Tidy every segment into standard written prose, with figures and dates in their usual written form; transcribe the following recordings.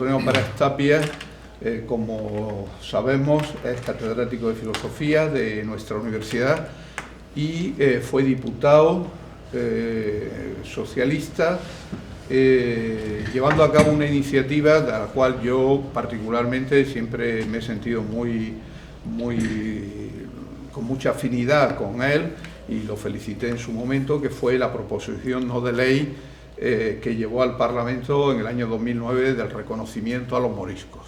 Antonio Pérez Tapia, como sabemos, es catedrático de Filosofía de nuestra universidad y fue diputado socialista, llevando a cabo una iniciativa de la cual yo particularmente siempre me he sentido con mucha afinidad con él, y lo felicité en su momento, que fue la proposición no de ley que llevó al Parlamento en el año 2009 del reconocimiento a los moriscos,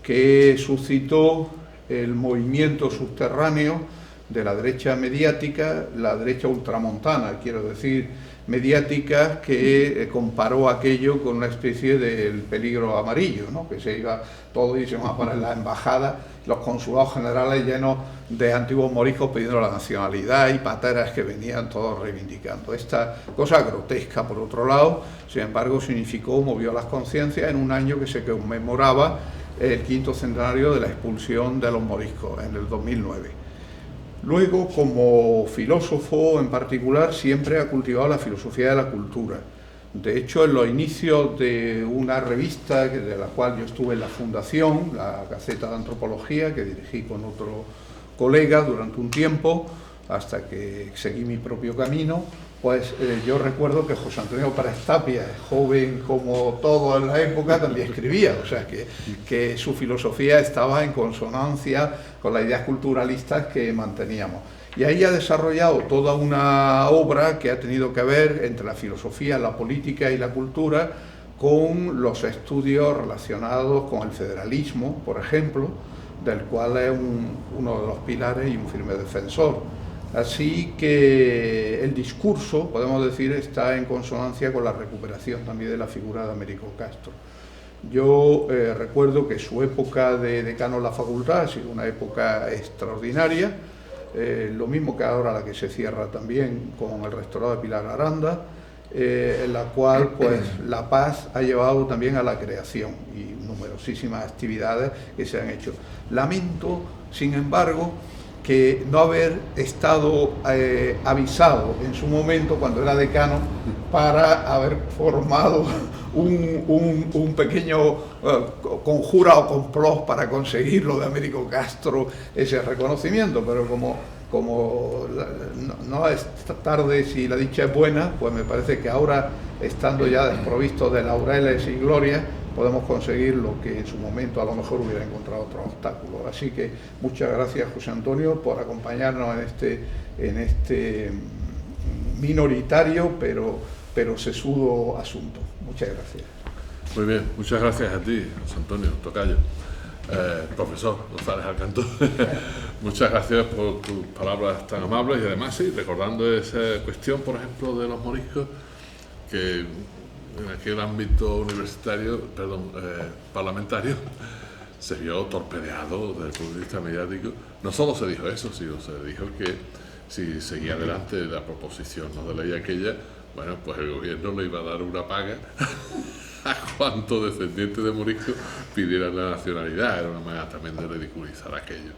que suscitó el movimiento subterráneo de la derecha mediática, la derecha ultramontana, quiero decir, mediática, que comparó aquello con una especie del peligro amarillo, ¿no? Que se iba todo y se iban a poner las embajadas, los consulados generales llenos de antiguos moriscos pidiendo la nacionalidad y pateras que venían todos reivindicando. Esta cosa grotesca, por otro lado, sin embargo, movió las conciencias en un año que se conmemoraba el 5º centenario de la expulsión de los moriscos, en el 2009. Luego, como filósofo en particular, siempre ha cultivado la filosofía de la cultura. De hecho, en los inicios de una revista de la cual yo estuve en la fundación, la Gaceta de Antropología, que dirigí con otro colega durante un tiempo, hasta que seguí mi propio camino, pues yo recuerdo que José Antonio Pérez Tapia, joven como todo en la época, también escribía, o sea que su filosofía estaba en consonancia con las ideas culturalistas que manteníamos. Y ahí ha desarrollado toda una obra que ha tenido que ver entre la filosofía, la política y la cultura, con los estudios relacionados con el federalismo, por ejemplo, del cual es uno de los pilares y un firme defensor. Así que el discurso, podemos decir, está en consonancia con la recuperación también de la figura de Américo Castro. Yo recuerdo que su época de decano en la facultad ha sido una época extraordinaria, lo mismo que ahora la que se cierra también con el rectorado de Pilar Aranda, en la cual pues la paz ha llevado también a la creación y numerosísimas actividades que se han hecho. Lamento, sin embargo, que no haber estado avisado en su momento, cuando era decano, para haber formado un pequeño conjura o complot para conseguir lo de Américo Castro, ese reconocimiento, pero como no es tarde si la dicha es buena, pues me parece que ahora, estando ya desprovistos de laureles y gloria, podemos conseguir lo que en su momento a lo mejor hubiera encontrado otros obstáculos. Así que muchas gracias, José Antonio, por acompañarnos en este minoritario pero sesudo asunto. Muchas gracias. Muy bien, muchas gracias a ti, José Antonio Tocayo, profesor González Alcantó. Muchas gracias por tus palabras tan amables y además, sí, recordando esa cuestión, por ejemplo, de los moriscos, que en aquel ámbito universitario, parlamentario, se vio torpedeado desde el punto de vista mediático. No solo se dijo eso, sino se dijo que si seguía adelante la proposición no de ley aquella, bueno, pues el gobierno le iba a dar una paga a cuanto descendientes de moriscos pidieran la nacionalidad. Era una manera también de ridiculizar aquello.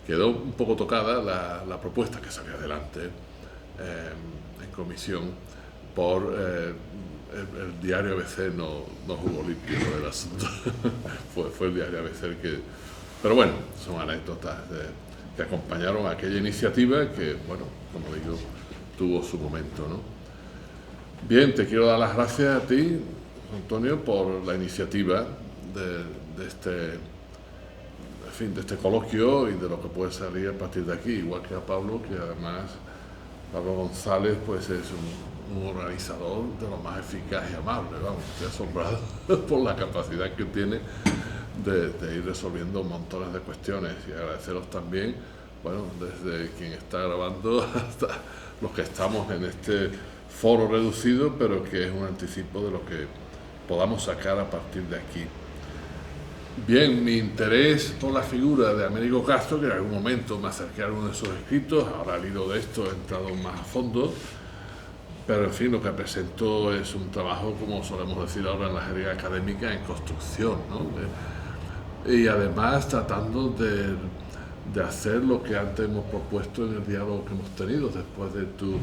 Quedó un poco tocada la propuesta que salió adelante en comisión por el diario ABC. No jugó limpio por el asunto. fue el diario ABC el que... Pero bueno, son anécdotas que acompañaron a aquella iniciativa que, bueno, como digo, tuvo su momento, ¿no? Bien, te quiero dar las gracias a ti, Antonio, por la iniciativa de este coloquio y de lo que puede salir a partir de aquí, igual que a Pablo, que además Pablo González pues es un organizador de lo más eficaz y amable. Vamos, estoy asombrado por la capacidad que tiene de ir resolviendo montones de cuestiones, y agradeceros también, bueno, desde quien está grabando hasta los que estamos en este foro reducido, pero que es un anticipo de lo que podamos sacar a partir de aquí. Bien, mi interés por la figura de Américo Castro, que en algún momento me acerqué a alguno de sus escritos, ahora al hilo de esto he entrado más a fondo, pero en fin, lo que presento es un trabajo, como solemos decir ahora en la jerga académica, en construcción, ¿no? Y además tratando de hacer lo que antes hemos propuesto en el diálogo que hemos tenido después de tu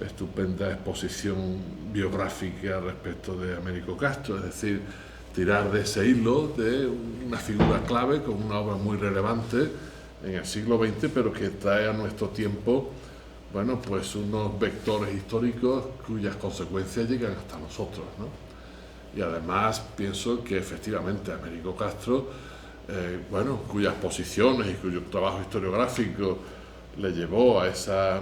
estupenda exposición biográfica respecto de Américo Castro, es decir, tirar de ese hilo de una figura clave con una obra muy relevante en el siglo XX, pero que trae a nuestro tiempo, bueno, pues unos vectores históricos cuyas consecuencias llegan hasta nosotros, ¿no? Y además pienso que efectivamente Américo Castro, bueno, cuyas posiciones y cuyo trabajo historiográfico le llevó a esa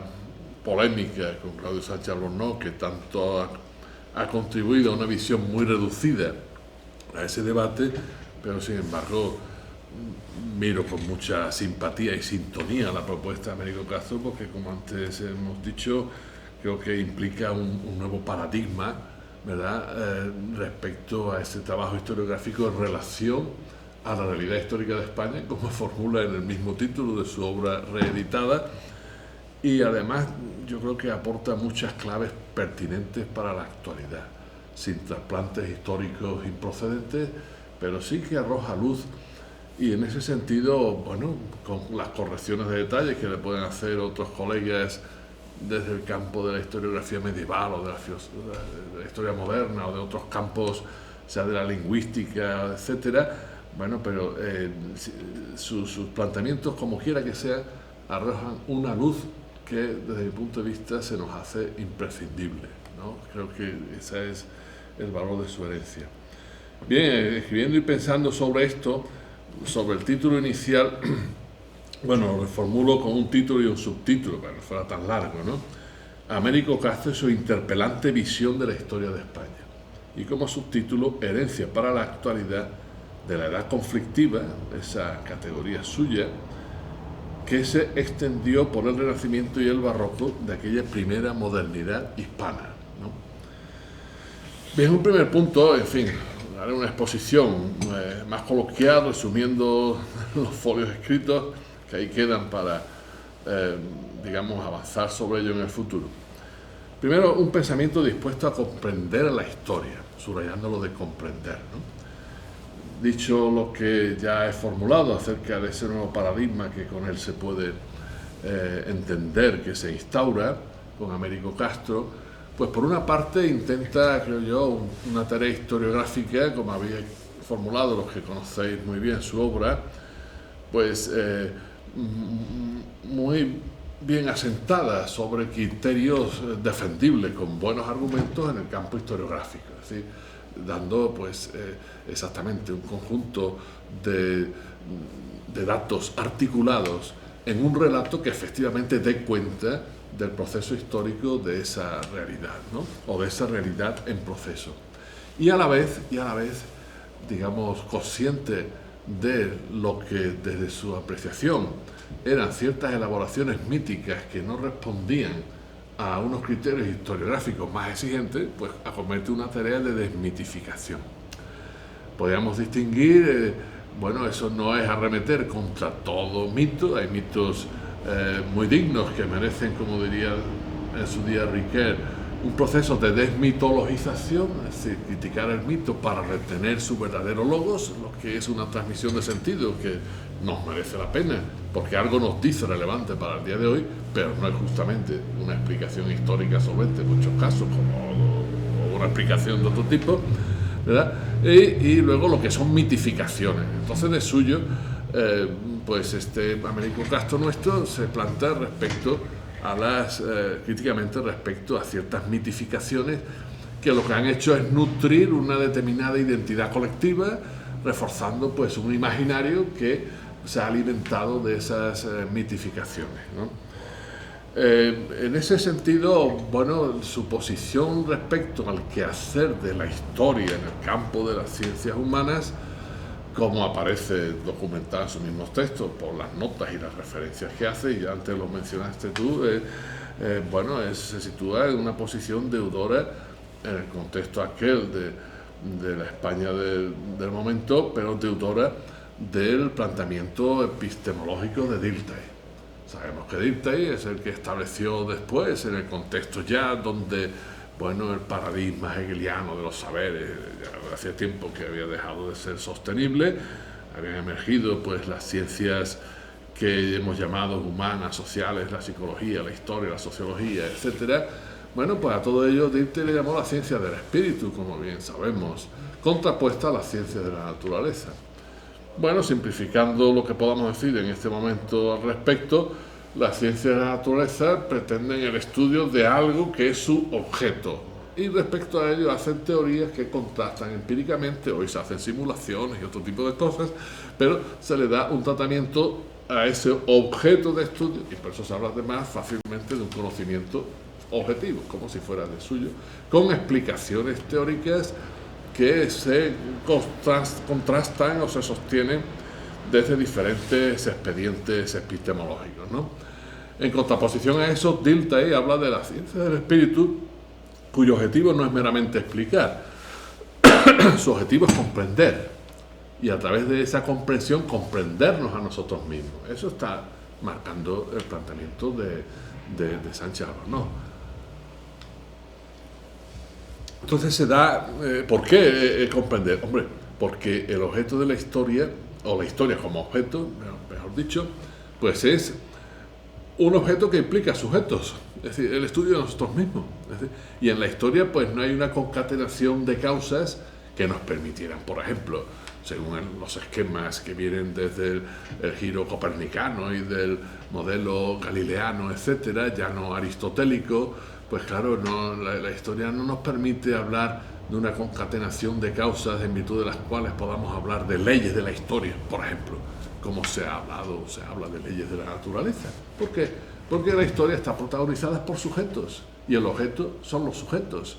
polémica con Claudio Sánchez Albornoz, que tanto ha contribuido a una visión muy reducida a ese debate, pero sin embargo miro con mucha simpatía y sintonía la propuesta de Américo Castro, porque como antes hemos dicho, creo que implica un nuevo paradigma, ¿verdad?, respecto a ese trabajo historiográfico en relación a la realidad histórica de España, como formula en el mismo título de su obra reeditada, y además yo creo que aporta muchas claves pertinentes para la actualidad, sin trasplantes históricos improcedentes, pero sí que arroja luz. Y en ese sentido, bueno, con las correcciones de detalles que le pueden hacer otros colegas desde el campo de la historiografía medieval o de la historia moderna o de otros campos, sea de la lingüística, etcétera, bueno, pero sus planteamientos, como quiera que sea, arrojan una luz que desde mi punto de vista se nos hace imprescindible, ¿no? Creo que ese es el valor de su herencia. Bien, escribiendo y pensando sobre esto, sobre el título inicial, bueno, lo reformulo con un título y un subtítulo, para que no fuera tan largo, ¿no? Américo Castro y su interpelante visión de la historia de España. Y como subtítulo, herencia para la actualidad de la edad conflictiva, esa categoría suya, que se extendió por el Renacimiento y el Barroco de aquella primera modernidad hispana, ¿no? Bien, un primer punto, en fin, haré una exposición más coloquial, resumiendo los folios escritos que ahí quedan para, digamos, avanzar sobre ello en el futuro. Primero, un pensamiento dispuesto a comprender la historia, subrayando lo de comprender, ¿no? Dicho lo que ya he formulado acerca de ese nuevo paradigma que con él se puede entender, que se instaura con Américo Castro, pues por una parte intenta, creo yo, una tarea historiográfica, como había formulado los que conocéis muy bien su obra, pues muy bien asentada sobre criterios defendibles, con buenos argumentos en el campo historiográfico, es decir, dando pues exactamente un conjunto de datos articulados en un relato que efectivamente dé cuenta del proceso histórico de esa realidad, ¿no? O de esa realidad en proceso. Y a la vez, digamos, consciente de lo que desde su apreciación eran ciertas elaboraciones míticas que no respondían a unos criterios historiográficos más exigentes, pues acomete una tarea de desmitificación. Podríamos distinguir, bueno, eso no es arremeter contra todo mito, hay mitos muy dignos que merecen, como diría en su día Riquet, un proceso de desmitologización, es decir, criticar el mito para retener su verdadero logos, lo que es una transmisión de sentido que nos merece la pena, porque algo nos dice relevante para el día de hoy, pero no es justamente una explicación histórica solvente en muchos casos, como una explicación de otro tipo, ¿verdad? Y luego lo que son mitificaciones. Entonces, de suyo, pues Américo Castro nuestro se planta respecto a críticamente respecto a ciertas mitificaciones que lo que han hecho es nutrir una determinada identidad colectiva, reforzando pues un imaginario que se ha alimentado de esas mitificaciones, ¿no? En ese sentido, bueno, su posición respecto al quehacer de la historia en el campo de las ciencias humanas, como aparece documentada en sus mismos textos por las notas y las referencias que hace, y antes lo mencionaste tú, bueno, se sitúa en una posición deudora en el contexto aquel de la España del momento, pero deudora del planteamiento epistemológico de Dilthey. Sabemos que Dilthey es el que estableció después, en el contexto ya donde, bueno, el paradigma hegeliano de los saberes, ya hacía tiempo que había dejado de ser sostenible, habían emergido pues las ciencias que hemos llamado humanas, sociales, la psicología, la historia, la sociología, etcétera, Bueno, pues a todo ello Dilthey le llamó la ciencia del espíritu, como bien sabemos, contrapuesta a la ciencia de la naturaleza. Bueno, simplificando lo que podamos decir en este momento al respecto, las ciencias de la naturaleza pretenden el estudio de algo que es su objeto, y respecto a ello hacen teorías que contrastan empíricamente. Hoy se hacen simulaciones y otro tipo de cosas, pero se le da un tratamiento a ese objeto de estudio, y por eso se habla además fácilmente de un conocimiento objetivo, como si fuera de suyo, con explicaciones teóricas que se contrastan o se sostienen desde diferentes expedientes epistemológicos, ¿no? En contraposición a eso, Dilthey habla de la ciencia del espíritu, cuyo objetivo no es meramente explicar, su objetivo es comprender, y a través de esa comprensión comprendernos a nosotros mismos. Eso está marcando el planteamiento de Sánchez Albornoz. Entonces se da, ¿por qué comprender? Hombre, porque el objeto de la historia, o la historia como objeto, mejor dicho, pues es un objeto que implica sujetos, es decir, el estudio de nosotros mismos. Es decir, y en la historia pues no hay una concatenación de causas que nos permitieran, por ejemplo, según los esquemas que vienen desde el giro copernicano y del modelo galileano, etcétera, ya no aristotélico, pues claro, la historia no nos permite hablar de una concatenación de causas en virtud de las cuales podamos hablar de leyes de la historia, por ejemplo, como se habla de leyes de la naturaleza. ¿Por qué? Porque la historia está protagonizada por sujetos, y el objeto son los sujetos,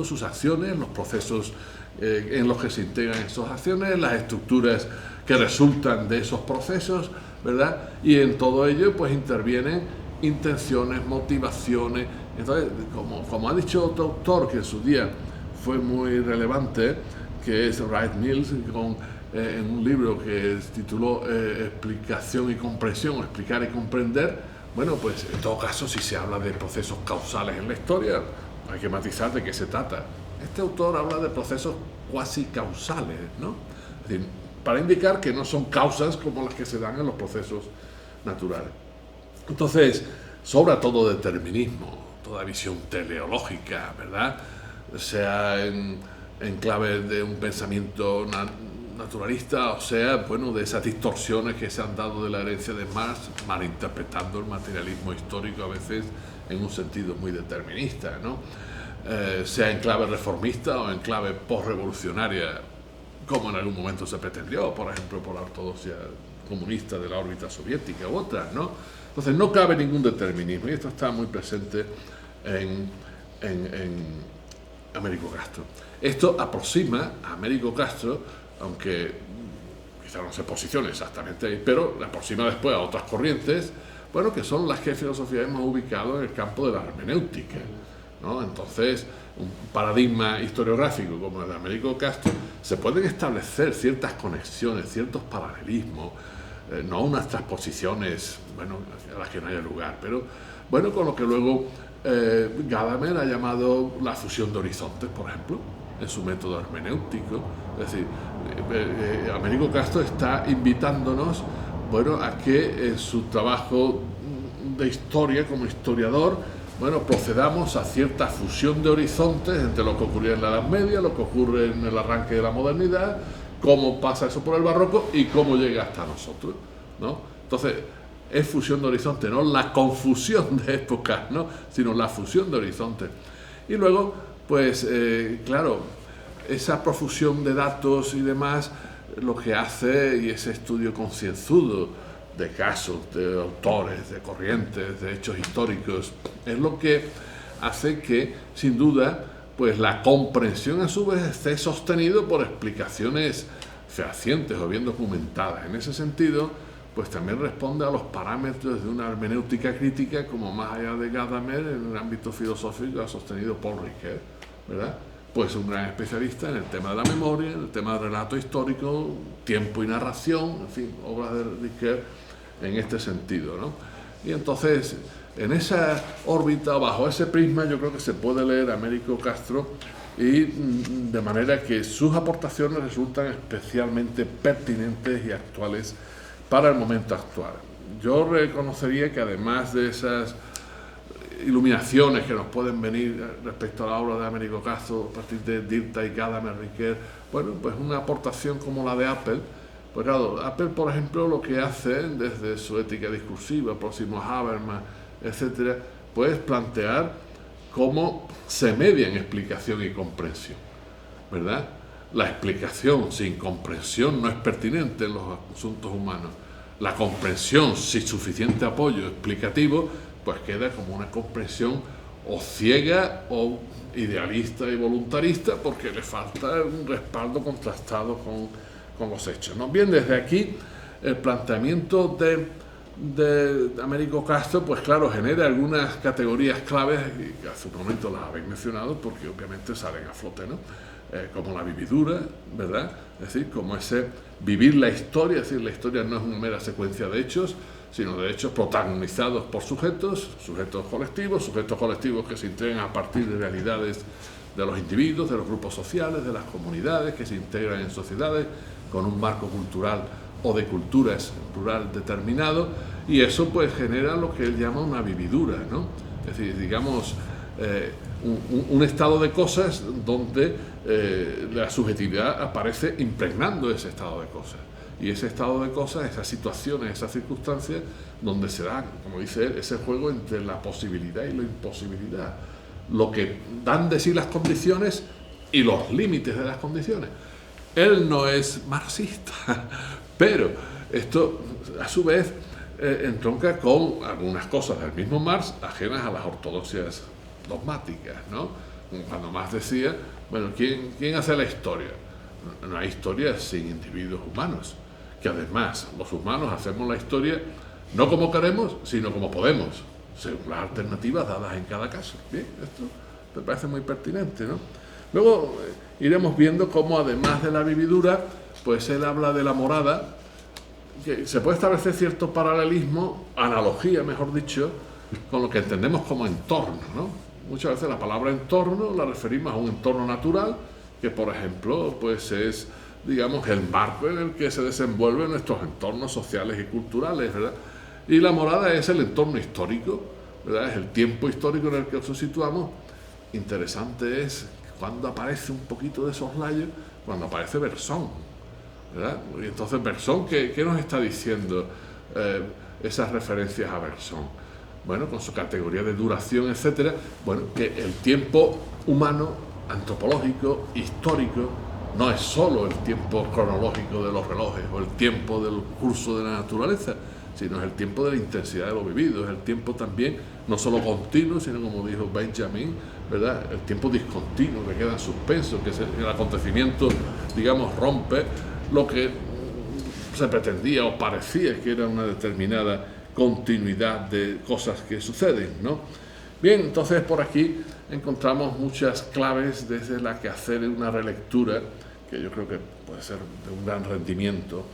sus acciones, los procesos en los que se integran esas acciones, las estructuras que resultan de esos procesos, ¿verdad? Y en todo ello pues intervienen intenciones, motivaciones. Entonces, como ha dicho otro autor que en su día fue muy relevante, que es Wright Mills, en un libro que tituló Explicación y comprensión, o Explicar y comprender. Bueno, pues en todo caso, si se habla de procesos causales en la historia, hay que matizar de qué se trata. Este autor habla de procesos cuasi causales, ¿no? Es decir, para indicar que no son causas como las que se dan en los procesos naturales. Entonces, sobra todo determinismo, toda visión teleológica, ¿verdad? Sea en clave de un pensamiento naturalista, o sea, bueno, de esas distorsiones que se han dado de la herencia de Marx, malinterpretando el materialismo histórico a veces en un sentido muy determinista, ¿no? Sea en clave reformista o en clave postrevolucionaria, como en algún momento se pretendió, por ejemplo, por la ortodoxia comunista de la órbita soviética u otras, ¿no? Entonces no cabe ningún determinismo, y esto está muy presente en Américo Castro. Esto aproxima a Américo Castro, aunque quizá no se posicione exactamente ahí, pero le aproxima después a otras corrientes, bueno, que son las que filosofía hemos ubicado en el campo de la hermenéutica, ¿no? Entonces, un paradigma historiográfico como el de Américo Castro, se pueden establecer ciertas conexiones, ciertos paralelismos, no unas transposiciones, bueno, a las que no haya lugar, pero bueno, con lo que luego Gadamer ha llamado la fusión de horizontes, por ejemplo, en su método hermenéutico. Es decir, Américo Castro está invitándonos, bueno, a que en su trabajo de historia como historiador, bueno, procedamos a cierta fusión de horizontes entre lo que ocurrió en la Edad Media, lo que ocurre en el arranque de la modernidad, cómo pasa eso por el barroco y cómo llega hasta nosotros, ¿no? Entonces, es fusión de horizontes, no la confusión de épocas, ¿no? Sino la fusión de horizontes. Y luego, pues, claro, esa profusión de datos y demás, lo que hace, y ese estudio concienzudo de casos, de autores, de corrientes, de hechos históricos, es lo que hace que, sin duda, pues la comprensión a su vez esté sostenido por explicaciones fehacientes o bien documentadas. En ese sentido, pues también responde a los parámetros de una hermenéutica crítica, como más allá de Gadamer, en el ámbito filosófico ha sostenido Paul Ricoeur, ¿verdad? Pues un gran especialista en el tema de la memoria, en el tema del relato histórico, tiempo y narración, en fin, obras de Ricoeur en este sentido, ¿no? Y entonces, en esa órbita, bajo ese prisma, yo creo que se puede leer a Américo Castro, y de manera que sus aportaciones resultan especialmente pertinentes y actuales para el momento actual. Yo reconocería que además de esas iluminaciones que nos pueden venir respecto a la obra de Américo Castro a partir de Dirta y Gadamer Riquer, bueno, pues una aportación como la de Apple. Pues claro, Apple, por ejemplo, lo que hace desde su ética discursiva, próximo a Habermas, etcétera, pues plantear cómo se median explicación y comprensión, ¿verdad? La explicación sin comprensión no es pertinente en los asuntos humanos. La comprensión sin suficiente apoyo explicativo, pues queda como una comprensión o ciega o idealista y voluntarista, porque le falta un respaldo contrastado con los hechos, ¿no? Bien, desde aquí el planteamiento de Américo Castro, pues claro, genera algunas categorías claves, y hace un momento las habéis mencionado, porque obviamente salen a flote, ¿no? Como la vividura, ¿verdad? Es decir, como ese vivir la historia, es decir, la historia no es una mera secuencia de hechos, sino de hechos protagonizados por sujetos colectivos que se integran a partir de realidades de los individuos, de los grupos sociales, de las comunidades, que se integran en sociedades con un marco cultural o de culturas plural determinado, y eso pues genera lo que él llama una vividura, ¿no? Es decir, digamos, un estado de cosas donde la subjetividad aparece impregnando ese estado de cosas. Y ese estado de cosas, esas situaciones, esas circunstancias, donde se da, como dice él, ese juego entre la posibilidad y la imposibilidad. Lo que dan de sí las condiciones y los límites de las condiciones. Él no es marxista, pero esto, a su vez, entronca con algunas cosas del mismo Marx ajenas a las ortodoxias dogmáticas, ¿no? Cuando Marx decía, bueno, ¿quién hace la historia? No hay historia sin individuos humanos, que además los humanos hacemos la historia no como queremos, sino como podemos, según las alternativas dadas en cada caso. Bien, esto me parece muy pertinente, ¿no? Luego iremos viendo cómo, además de la vividura, pues él habla de la morada, que se puede establecer cierto paralelismo, analogía, mejor dicho, con lo que entendemos como entorno, ¿no? Muchas veces la palabra entorno la referimos a un entorno natural, que por ejemplo, pues es, digamos, el marco en el que se desenvuelven nuestros entornos sociales y culturales, ¿verdad? Y la morada es el entorno histórico, ¿verdad? Es el tiempo histórico en el que nos situamos. Interesante es cuando aparece un poquito de soslayo, cuando aparece Bersón, ¿verdad? Y entonces Bersón, ¿qué nos está diciendo esas referencias a Bersón? Bueno, con su categoría de duración, etcétera, bueno, que el tiempo humano, antropológico, histórico, no es solo el tiempo cronológico de los relojes o el tiempo del curso de la naturaleza, sino es el tiempo de la intensidad de lo vivido, es el tiempo también, no solo continuo, sino como dijo Benjamin, ¿verdad? El tiempo discontinuo que queda en suspenso, que el acontecimiento, digamos, rompe lo que se pretendía o parecía que era una determinada continuidad de cosas que suceden, ¿no? Bien, entonces por aquí encontramos muchas claves desde las que hacer una relectura, que yo creo que puede ser de un gran rendimiento,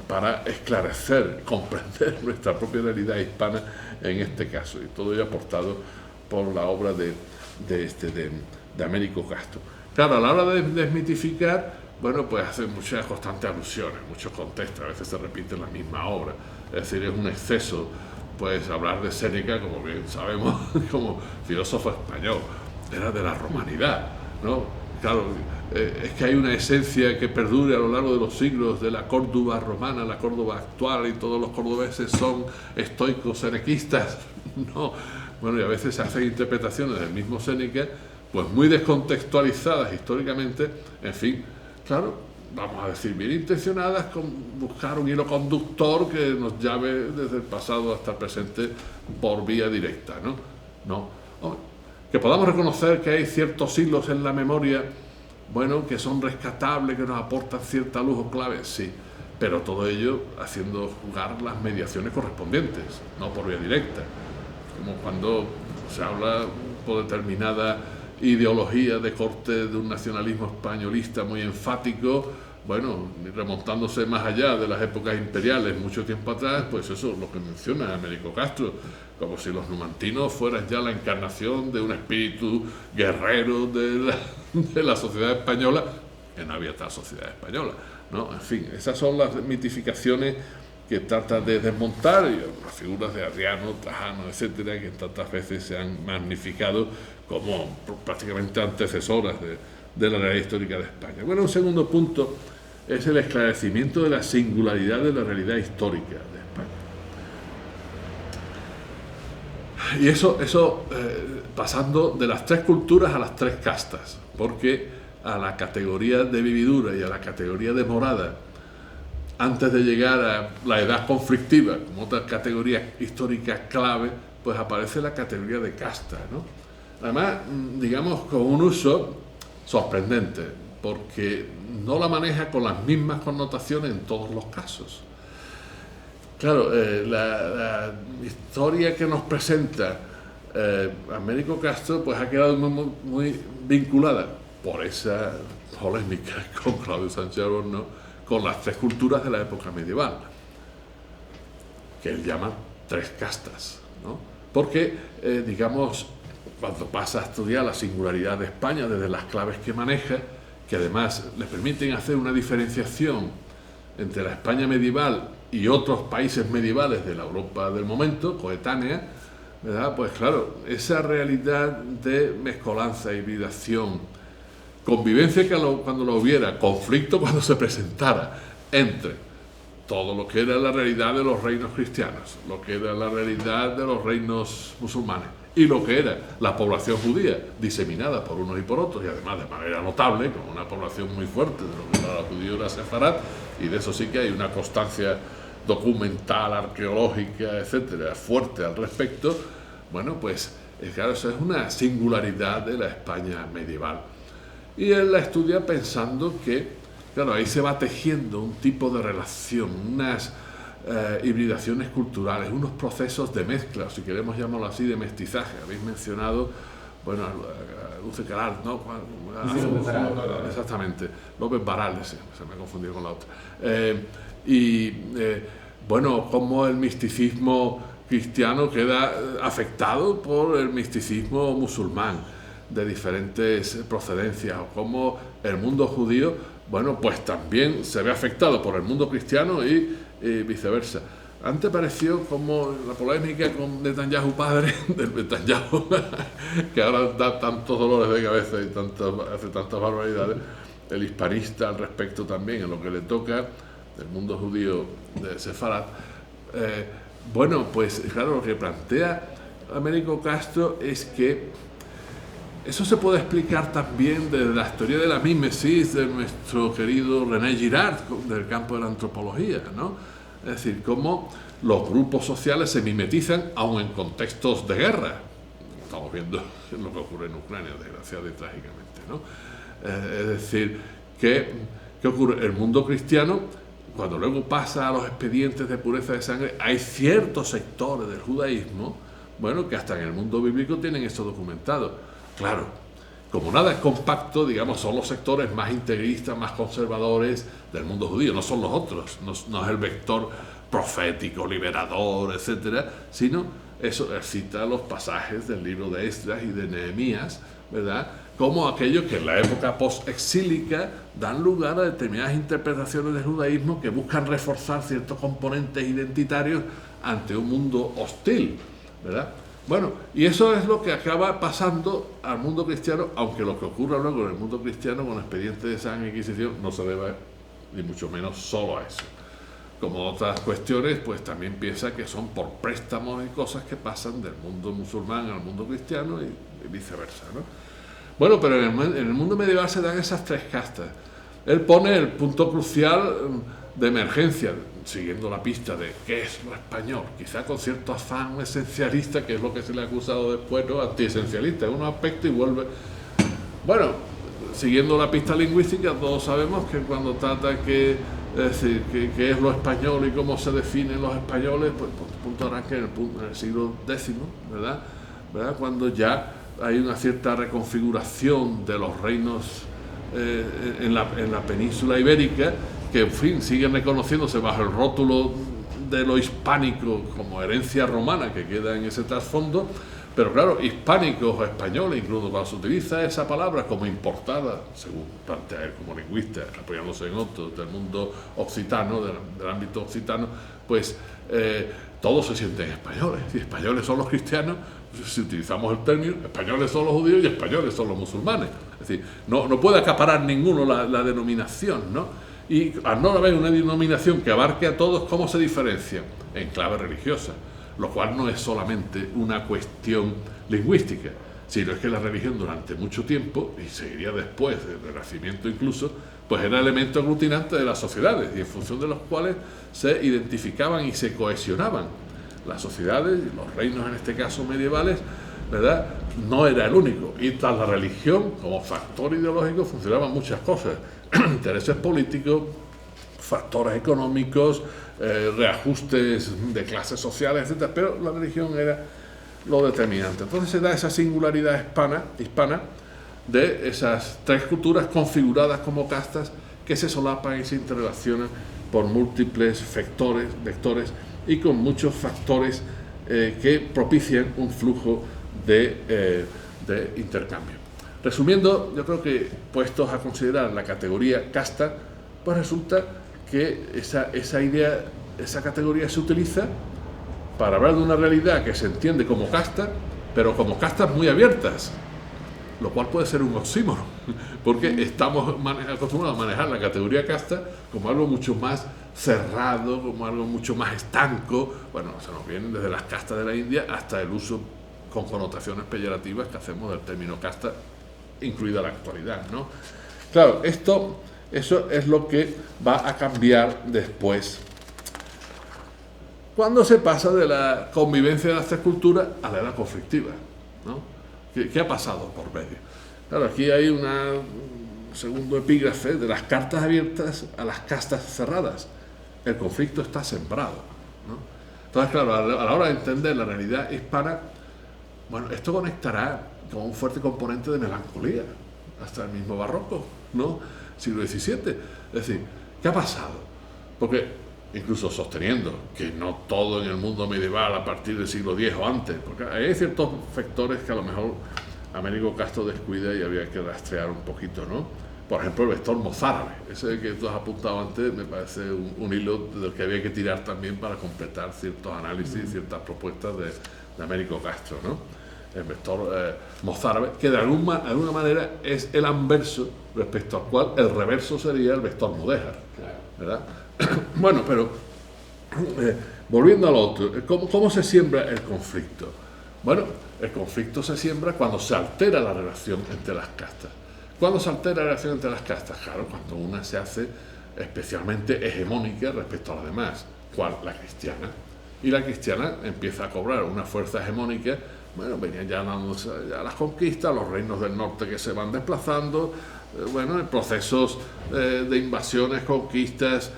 para esclarecer, comprender nuestra propia realidad hispana en este caso, y todo ello aportado por la obra de Américo Castro. Claro, a la hora de desmitificar, bueno, pues hace muchas constantes alusiones, muchos contextos, a veces se repite la misma obra, es decir, es un exceso, pues hablar de Séneca, como bien sabemos, como filósofo español, era de la romanidad, ¿no? Claro, es que hay una esencia que perdure a lo largo de los siglos de la Córdoba romana, la Córdoba actual, y todos los cordobeses son estoicos senequistas, ¿no? Bueno, y a veces se hacen interpretaciones del mismo Séneca, pues muy descontextualizadas históricamente, en fin, claro, vamos a decir, bien intencionadas, con buscar un hilo conductor que nos llame desde el pasado hasta el presente por vía directa, ¿no? No. Que podamos reconocer que hay ciertos hilos en la memoria, bueno, que son rescatables, que nos aportan cierta luz o clave, sí, pero todo ello haciendo jugar las mediaciones correspondientes, no por vía directa, como cuando se habla por determinada ideología de corte de un nacionalismo españolista muy enfático, bueno, remontándose más allá de las épocas imperiales, mucho tiempo atrás, pues eso es lo que menciona Américo Castro, como si los numantinos fueran ya la encarnación de un espíritu guerrero de la sociedad española, que no había tal sociedad española, ¿no? En fin, esas son las mitificaciones que trata de desmontar las figuras de Adriano, Trajano, etcétera, que tantas veces se han magnificado como prácticamente antecesoras de la realidad histórica de España. Bueno, un segundo punto es el esclarecimiento de la singularidad de la realidad histórica de España. Y eso pasando de las tres culturas a las tres castas, porque a la categoría de vividura y a la categoría de morada, antes de llegar a la edad conflictiva, como otra categoría histórica clave, pues aparece la categoría de casta, ¿no? Además, digamos, con un uso sorprendente, porque no la maneja con las mismas connotaciones en todos los casos. Claro, la historia que nos presenta Américo Castro pues ha quedado muy vinculada por esa polémica con Claudio Sánchez Albornoz con las tres culturas de la época medieval, que él llama tres castas, ¿no? Porque, digamos, cuando pasa a estudiar la singularidad de España desde las claves que maneja, que además le permiten hacer una diferenciación entre la España medieval y otros países medievales de la Europa del momento, coetánea, ¿verdad? Pues claro, esa realidad de mezcolanza, hibridación, convivencia cuando lo hubiera, conflicto cuando se presentara entre todo lo que era la realidad de los reinos cristianos, lo que era la realidad de los reinos musulmanes y lo que era la población judía diseminada por unos y por otros, y además de manera notable, con una población muy fuerte de lo que era la judía y la sefarad, y de eso sí que hay una constancia documental, arqueológica, etcétera, fuerte al respecto. Bueno, pues claro, eso es una singularidad de la España medieval. Y él la estudia pensando que, claro, ahí se va tejiendo un tipo de relación, unas hibridaciones culturales, unos procesos de mezcla, si queremos llamarlo así, de mestizaje. Habéis mencionado, bueno, a Luce Caral, ¿no? Exactamente, López Baralt, se me ha confundido con la otra. Bueno, cómo el misticismo cristiano queda afectado por el misticismo musulmán de diferentes procedencias, o cómo el mundo judío, bueno, pues también se ve afectado por el mundo cristiano y viceversa. Antes pareció como la polémica con Netanyahu padre, del Netanyahu, que ahora da tantos dolores de cabeza y hace tantas barbaridades, el hispanista al respecto también, en lo que le toca del mundo judío de Sefarad. Bueno, pues claro, lo que plantea Américo Castro es que eso se puede explicar también desde la teoría de la mímesis de nuestro querido René Girard, del campo de la antropología, ¿no? Es decir, cómo los grupos sociales se mimetizan aun en contextos de guerra. Estamos viendo lo que ocurre en Ucrania, desgraciadamente y trágicamente, ¿no? Es decir, ¿qué ocurre? El mundo cristiano, cuando luego pasa a los expedientes de pureza de sangre, hay ciertos sectores del judaísmo, bueno, que hasta en el mundo bíblico tienen esto documentado. Claro, como nada es compacto, digamos, son los sectores más integristas, más conservadores del mundo judío, no son los otros, no es el vector profético, liberador, etcétera, sino eso cita los pasajes del libro de Esdras y de Nehemías, ¿verdad?, como aquellos que en la época post-exílica dan lugar a determinadas interpretaciones del judaísmo que buscan reforzar ciertos componentes identitarios ante un mundo hostil, ¿verdad? Bueno, y eso es lo que acaba pasando al mundo cristiano, aunque lo que ocurra luego en el mundo cristiano con expedientes de Santa Inquisición no se debe ni mucho menos solo a eso. Como otras cuestiones, pues también piensa que son por préstamos y cosas que pasan del mundo musulmán al mundo cristiano y viceversa, ¿no? Bueno, pero en el mundo medieval se dan esas tres castas. Él pone el punto crucial de emergencia, siguiendo la pista de qué es lo español, quizá con cierto afán esencialista, que es lo que se le ha acusado después, ¿no?, antiesencialista, en un aspecto y vuelve. Bueno, siguiendo la pista lingüística, todos sabemos que cuando trata qué es lo español y cómo se definen los españoles, pues punto arranca en el siglo X, ¿verdad? Cuando ya hay una cierta reconfiguración de los reinos en la península ibérica, que en fin siguen reconociéndose bajo el rótulo de lo hispánico como herencia romana que queda en ese trasfondo, Pero claro, hispánicos o españoles, incluso cuando se utiliza esa palabra como importada, según plantea él como lingüista, apoyándose en otros del mundo occitano, del ámbito occitano, pues todos se sienten españoles. Y españoles son los cristianos, si utilizamos el término, españoles son los judíos y españoles son los musulmanes. Es decir, no puede acaparar ninguno la denominación, ¿no? Y al no haber una denominación que abarque a todos, ¿cómo se diferencian? En clave religiosa, lo cual no es solamente una cuestión lingüística, sino es que la religión durante mucho tiempo, y seguiría después del Renacimiento incluso, pues era elemento aglutinante de las sociedades y en función de los cuales se identificaban y se cohesionaban. Las sociedades, y los reinos en este caso medievales, ¿verdad?, no era el único. Y tras la religión, como factor ideológico, funcionaban muchas cosas. Intereses políticos, factores económicos, reajustes de clases sociales, etc. Pero la religión era lo determinante. Entonces se da esa singularidad hispana de esas tres culturas configuradas como castas que se solapan y se interrelacionan por múltiples vectores y con muchos factores que propician un flujo de intercambio. Resumiendo, yo creo que puestos a considerar la categoría casta, pues resulta que esa categoría se utiliza para hablar de una realidad que se entiende como casta, pero como castas muy abiertas, lo cual puede ser un oxímoron, porque estamos acostumbrados a manejar la categoría casta como algo mucho más cerrado, como algo mucho más estanco. Bueno, se nos vienen desde las castas de la India hasta el uso con connotaciones peyorativas que hacemos del término casta, incluida la actualidad, ¿no? Claro, eso es lo que va a cambiar después, cuando se pasa de la convivencia de las tres culturas a la edad conflictiva, ¿no? ¿Qué ha pasado por medio? Claro, aquí hay un segundo epígrafe de las cartas abiertas a las castas cerradas. El conflicto está sembrado, ¿no? Entonces, claro, a la hora de entender la realidad hispana, bueno, esto conectará con un fuerte componente de melancolía, hasta el mismo barroco, ¿no? Siglo XVII. Es decir, ¿qué ha pasado? Porque incluso sosteniendo que no todo en el mundo medieval a partir del siglo X o antes, porque hay ciertos factores que a lo mejor Américo Castro descuida y había que rastrear un poquito, ¿no? Por ejemplo, el vector mozárabe, ese que tú has apuntado antes, me parece un hilo del que había que tirar también para completar ciertos análisis y ciertas propuestas de Américo Castro, ¿no? El vector mozárabe, que de alguna manera es el anverso respecto al cual el reverso sería el vector mudéjar, ¿verdad? Bueno, pero volviendo al otro, ¿cómo se siembra el conflicto? Bueno, el conflicto se siembra cuando se altera la relación entre las castas. ¿Cuándo se altera la relación entre las castas? Claro, cuando una se hace especialmente hegemónica respecto a las demás. ¿Cuál? La cristiana. Y la cristiana empieza a cobrar una fuerza hegemónica. Bueno, venían ya las conquistas, los reinos del norte que se van desplazando, bueno, procesos de invasiones, conquistas,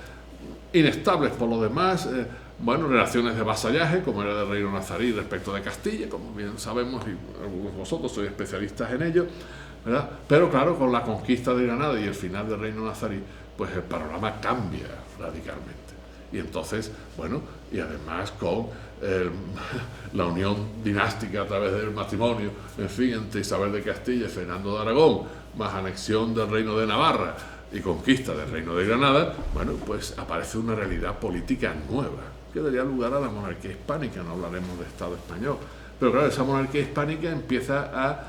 inestables por lo demás, bueno, relaciones de vasallaje, como era del reino nazarí respecto de Castilla, como bien sabemos, y algunos de vosotros sois especialistas en ello, ¿verdad? Pero claro, con la conquista de Granada y el final del reino nazarí, pues el panorama cambia radicalmente. Y entonces, bueno, y además con la unión dinástica a través del matrimonio, en fin, entre Isabel de Castilla y Fernando de Aragón, más anexión del reino de Navarra y conquista del reino de Granada, bueno, pues aparece una realidad política nueva, que daría lugar a la monarquía hispánica. No hablaremos de Estado español, pero claro, esa monarquía hispánica empieza a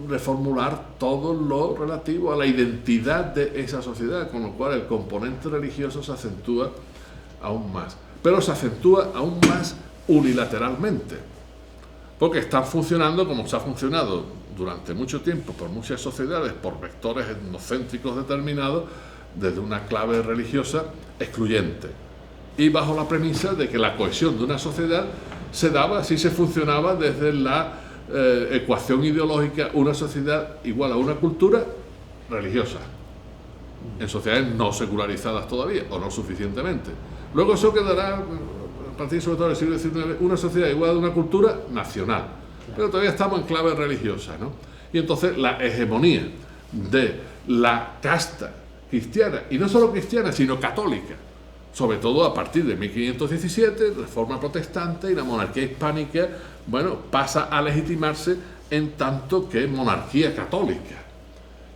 reformular todo lo relativo a la identidad de esa sociedad, con lo cual el componente religioso se acentúa aún más, pero se acentúa aún más unilateralmente, porque están funcionando como se ha funcionado durante mucho tiempo por muchas sociedades, por vectores etnocéntricos determinados, desde una clave religiosa excluyente, y bajo la premisa de que la cohesión de una sociedad se daba si se funcionaba desde la ecuación ideológica, una sociedad igual a una cultura religiosa, en sociedades no secularizadas todavía, o no suficientemente. Luego eso quedará, a partir sobre todo del siglo XIX, una sociedad igual a una cultura nacional, pero todavía estamos en clave religiosa, ¿no? Y entonces la hegemonía de la casta cristiana, y no solo cristiana, sino católica, sobre todo a partir de 1517, Reforma Protestante y la monarquía hispánica, bueno, pasa a legitimarse en tanto que monarquía católica.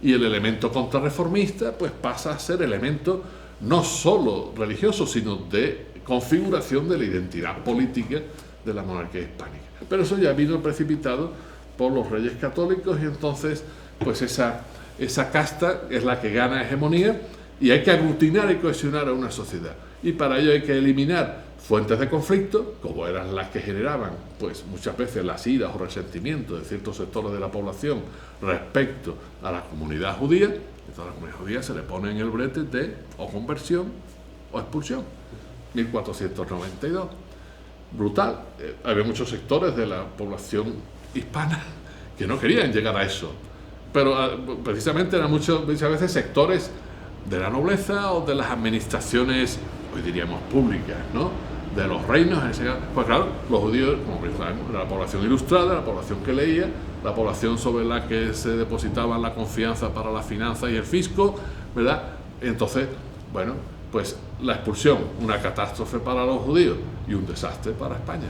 Y el elemento contrarreformista pues pasa a ser elemento no solo religioso, sino de configuración de la identidad política de la monarquía hispánica. Pero eso ya vino precipitado por los reyes católicos y entonces pues esa casta es la que gana hegemonía y hay que aglutinar y cohesionar a una sociedad. Y para ello hay que eliminar fuentes de conflicto, como eran las que generaban pues muchas veces las iras o resentimientos de ciertos sectores de la población respecto a la comunidad judía. Entonces a la comunidad judía se le pone en el brete de o conversión o expulsión. 1492. Brutal. Había muchos sectores de la población hispana que no querían llegar a eso. Pero precisamente eran muchas veces sectores de la nobleza o de las administraciones, hoy diríamos públicas, ¿no? De los reinos, en ese caso. Pues claro, los judíos, como sabemos, la población ilustrada, la población que leía, la población sobre la que se depositaba la confianza para la finanza y el fisco, ¿verdad? Entonces, bueno, pues la expulsión, una catástrofe para los judíos y un desastre para España.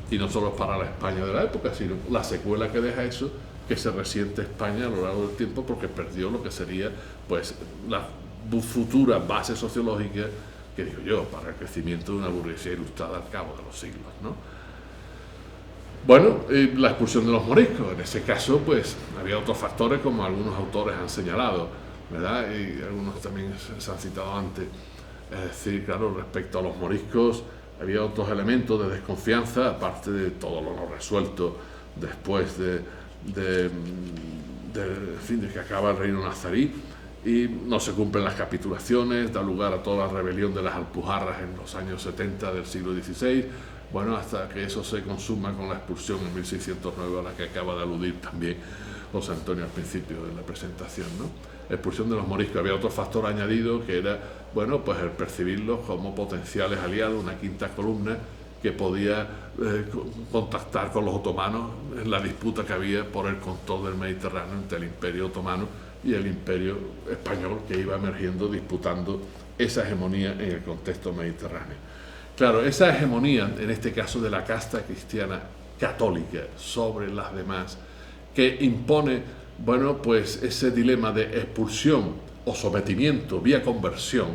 Y no solo para la España de la época, sino la secuela que deja eso, que se resiente España a lo largo del tiempo porque perdió lo que sería pues la futura base sociológica, que digo yo, para el crecimiento de una burguesía ilustrada al cabo de los siglos, ¿no? Bueno, la expulsión de los moriscos, en ese caso pues había otros factores como algunos autores han señalado, ¿verdad? Y algunos también se han citado antes. Es decir, claro, respecto a los moriscos había otros elementos de desconfianza, aparte de todo lo no resuelto después de que acaba el reino nazarí y no se cumplen las capitulaciones, da lugar a toda la rebelión de las Alpujarras en los años 70 del siglo XVI, bueno, hasta que eso se consuma con la expulsión en 1609 a la que acaba de aludir también José Antonio al principio de la presentación, ¿no? Expulsión de los moriscos. Había otro factor añadido que era, bueno, pues el percibirlos como potenciales aliados, una quinta columna que podía contactar con los otomanos en la disputa que había por el control del Mediterráneo entre el Imperio Otomano y el Imperio Español, que iba emergiendo disputando esa hegemonía en el contexto mediterráneo. Claro, esa hegemonía, en este caso de la casta cristiana católica sobre las demás, que impone, bueno, pues ese dilema de expulsión o sometimiento vía conversión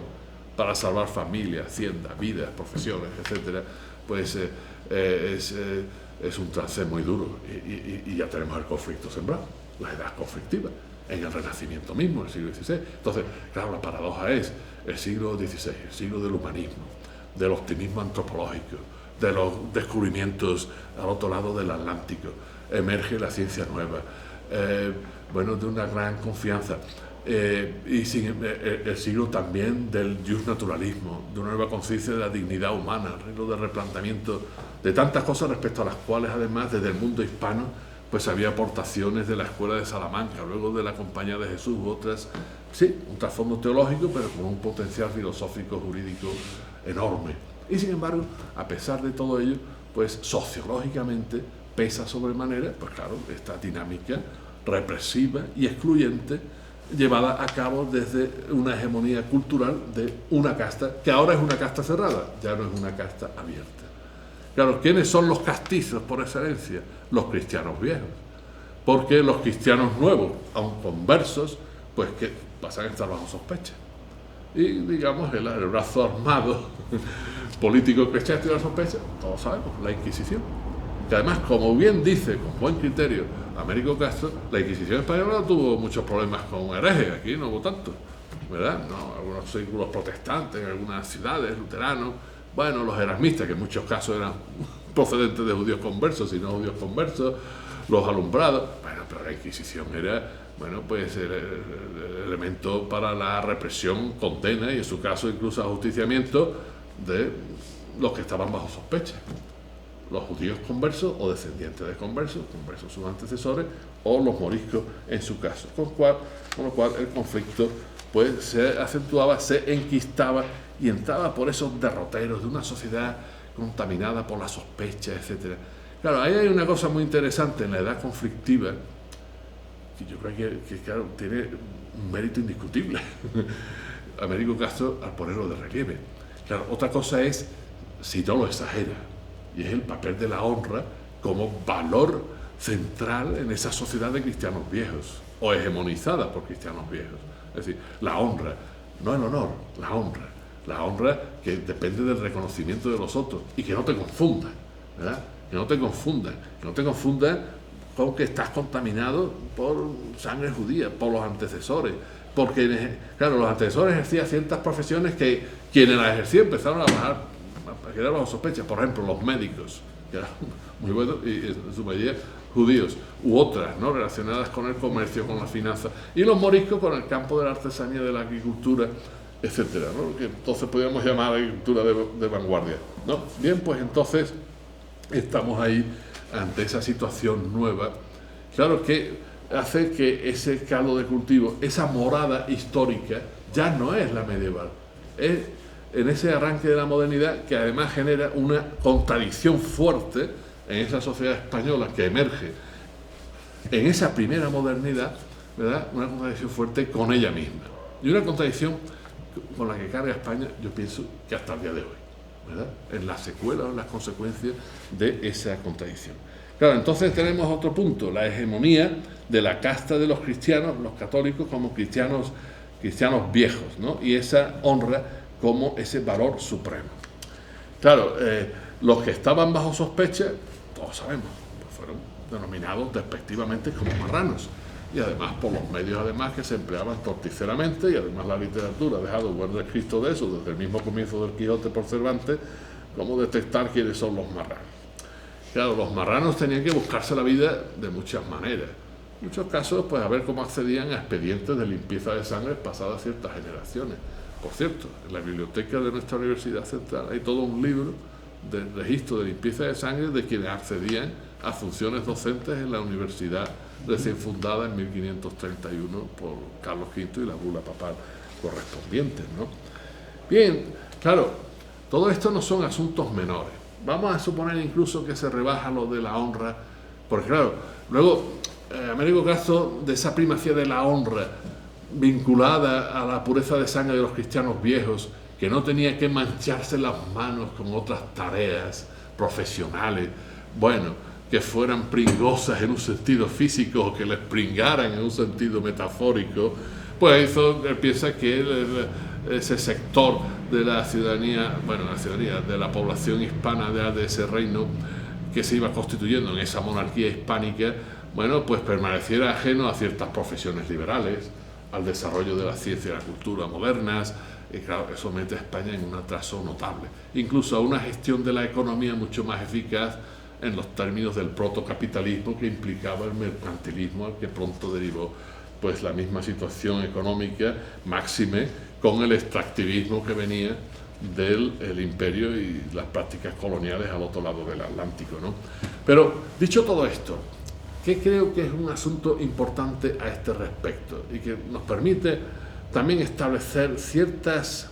para salvar familias, haciendas, vidas, profesiones, etcétera, pues es un trance muy duro y ya tenemos el conflicto sembrado, la edad conflictiva, en el Renacimiento mismo, el siglo XVI. Entonces, claro, la paradoja es el siglo XVI, el siglo del humanismo, del optimismo antropológico, de los descubrimientos al otro lado del Atlántico, emerge la ciencia nueva, bueno, de una gran confianza. Y el siglo también del justnaturalismo, de una nueva conciencia de la dignidad humana, el reino del replanteamiento de tantas cosas respecto a las cuales además desde el mundo hispano pues había aportaciones de la Escuela de Salamanca, luego de la Compañía de Jesús, otras, sí, un trasfondo teológico, pero con un potencial filosófico, jurídico enorme. Y sin embargo, a pesar de todo ello, pues sociológicamente pesa sobremanera, pues claro, esta dinámica represiva y excluyente llevada a cabo desde una hegemonía cultural de una casta, que ahora es una casta cerrada, ya no es una casta abierta. Claro, ¿quiénes son los castizos por excelencia? Los cristianos viejos. Porque los cristianos nuevos, aun conversos, pues que pasan a estar bajo sospecha. Y digamos, el brazo armado político cristiano de la sospecha, todos sabemos, la Inquisición. Que además, como bien dice, con buen criterio, Américo Castro, la Inquisición española tuvo muchos problemas con herejes, aquí no hubo tanto, ¿verdad? No, algunos círculos protestantes, en algunas ciudades, luteranos, bueno, los erasmistas, que en muchos casos eran procedentes de judíos conversos y no judíos conversos, los alumbrados, bueno, pero la Inquisición era, bueno, pues el elemento para la represión, condena y en su caso incluso ajusticiamiento de los que estaban bajo sospecha. Los judíos conversos o descendientes de conversos sus antecesores, o los moriscos en su caso, con lo cual el conflicto pues se acentuaba, se enquistaba y entraba por esos derroteros de una sociedad contaminada por la sospecha, etc. Claro, ahí hay una cosa muy interesante en la edad conflictiva, que yo creo que claro, tiene un mérito indiscutible. Américo Castro al ponerlo de relieve. Claro, otra cosa es si no lo exagera, y es el papel de la honra como valor central en esa sociedad de cristianos viejos, o hegemonizada por cristianos viejos. Es decir, la honra, no el honor, la honra que depende del reconocimiento de los otros, y que no te confundan, ¿verdad? Que no te confundan con que estás contaminado por sangre judía, por los antecesores, porque, claro, los antecesores ejercían ciertas profesiones que quienes las ejercían empezaron a bajar, a quedar bajo sospecha. Por ejemplo, los médicos, que eran muy buenos y en su mayoría judíos, u otras, ¿no?, relacionadas con el comercio, con la finanza, y los moriscos con el campo de la artesanía, de la agricultura, etcétera, ¿no?, que entonces podríamos llamar agricultura de vanguardia, ¿no? Bien, pues entonces estamos ahí ante esa situación nueva, claro, que hace que ese caldo de cultivo, esa morada histórica, ya no es la medieval, es en ese arranque de la modernidad, que además genera una contradicción fuerte en esa sociedad española que emerge en esa primera modernidad, ¿verdad?, una contradicción fuerte con ella misma, y una contradicción con la que carga España, yo pienso que hasta el día de hoy, ¿verdad?, en las secuelas o en las consecuencias de esa contradicción. Claro, entonces tenemos otro punto, la hegemonía de la casta de los cristianos, los católicos, como cristianos viejos, ¿no?, y esa honra como ese valor supremo. Claro, los que estaban bajo sospecha, todos sabemos, pues fueron denominados despectivamente como marranos, y además por los medios además que se empleaban torticeramente, y además la literatura ha dejado buen registro de eso desde el mismo comienzo del Quijote por Cervantes, como detectar quiénes son los marranos. Claro, los marranos tenían que buscarse la vida de muchas maneras. En muchos casos, pues a ver cómo accedían a expedientes de limpieza de sangre pasadas ciertas generaciones. Por cierto, en la biblioteca de nuestra Universidad Central hay todo un libro de registro de limpieza de sangre de quienes accedían a funciones docentes en la universidad recién fundada en 1531 por Carlos V y la bula papal correspondiente, ¿no? Bien, claro, todo esto no son asuntos menores. Vamos a suponer incluso que se rebaja lo de la honra, porque claro, luego Américo Castro, de esa primacía de la honra vinculada a la pureza de sangre de los cristianos viejos, que no tenía que mancharse las manos con otras tareas profesionales, bueno, que fueran pringosas en un sentido físico o que les pringaran en un sentido metafórico, pues él piensa que ese sector de la ciudadanía, de la población hispana de ese reino que se iba constituyendo en esa monarquía hispánica, bueno, pues permaneciera ajeno a ciertas profesiones liberales, al desarrollo de la ciencia y la cultura modernas, y claro, eso mete a España en un atraso notable, incluso a una gestión de la economía mucho más eficaz en los términos del protocapitalismo que implicaba el mercantilismo, al que pronto derivó pues la misma situación económica, máxime con el extractivismo que venía del imperio y las prácticas coloniales al otro lado del Atlántico, ¿no? Pero dicho todo esto, que creo que es un asunto importante a este respecto y que nos permite también establecer ciertas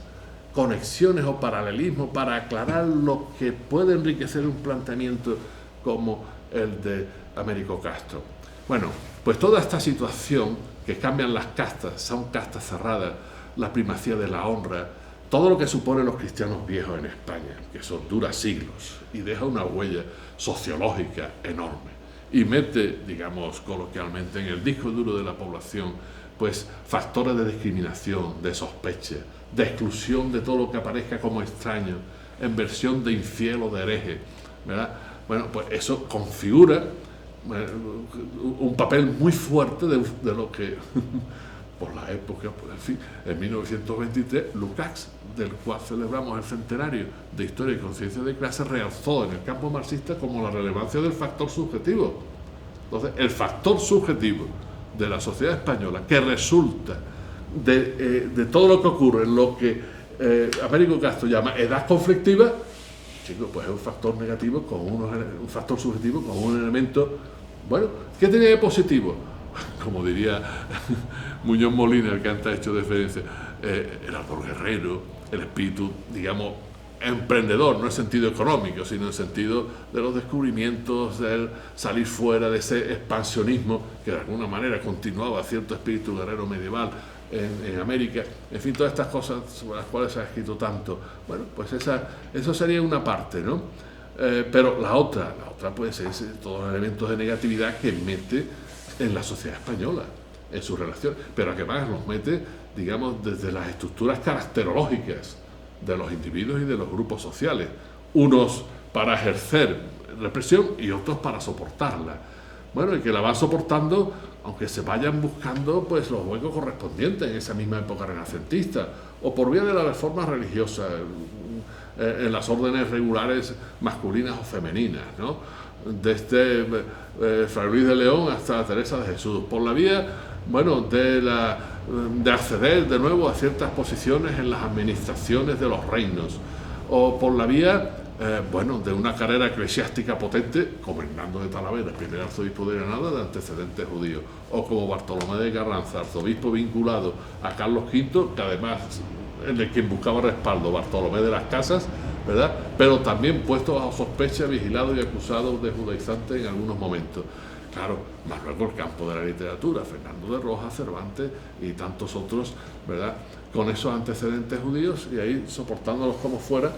conexiones o paralelismos para aclarar lo que puede enriquecer un planteamiento como el de Américo Castro. Bueno, pues toda esta situación que cambian las castas, son castas cerradas, la primacía de la honra, todo lo que suponen los cristianos viejos en España, que eso dura siglos y deja una huella sociológica enorme y mete, digamos coloquialmente, en el disco duro de la población pues factores de discriminación, de sospecha, de exclusión de todo lo que aparezca como extraño, en versión de infiel o de hereje, ¿verdad? Bueno, pues eso configura un papel muy fuerte de lo que por la época, pues, en fin, en 1923 Lukács, del cual celebramos el centenario de Historia y Conciencia de Clase, realzó en el campo marxista como la relevancia del factor subjetivo. Entonces, el factor subjetivo de la sociedad española, que resulta de todo lo que ocurre en lo que Américo Castro llama edad conflictiva, chicos, pues es un factor negativo, un factor subjetivo con un elemento, bueno, ¿qué tenía de positivo? Como diría Muñoz Molina, el que antes ha hecho referencia, el ardor guerrero, el espíritu, digamos, emprendedor, no en sentido económico, sino en sentido de los descubrimientos, del salir fuera de ese expansionismo que de alguna manera continuaba cierto espíritu guerrero medieval en América, en fin, todas estas cosas sobre las cuales se ha escrito tanto. Bueno, pues eso sería una parte, ¿no? Pero la otra pues es todos los elementos de negatividad que mete en la sociedad española, en sus relaciones, pero que más los mete, digamos, desde las estructuras caracterológicas de los individuos y de los grupos sociales, unos para ejercer represión y otros para soportarla. Bueno, y que la van soportando, aunque se vayan buscando pues los huecos correspondientes en esa misma época renacentista, o por vía de la reforma religiosa, en las órdenes regulares masculinas o femeninas, ¿no? Desde Fray Luis de León hasta Teresa de Jesús, por la vía, bueno, de acceder de nuevo a ciertas posiciones en las administraciones de los reinos, o por la vía, bueno, de una carrera eclesiástica potente, como Hernando de Talavera, primer arzobispo de Granada, de antecedentes judíos, o como Bartolomé de Carranza, arzobispo vinculado a Carlos V, que además en el quien buscaba respaldo, Bartolomé de las Casas, ¿verdad? Pero también puesto bajo sospecha, vigilado y acusado de judaizante en algunos momentos. Claro, más luego el campo de la literatura, Fernando de Rojas, Cervantes y tantos otros, ¿verdad? Con esos antecedentes judíos y ahí soportándolos como fuera,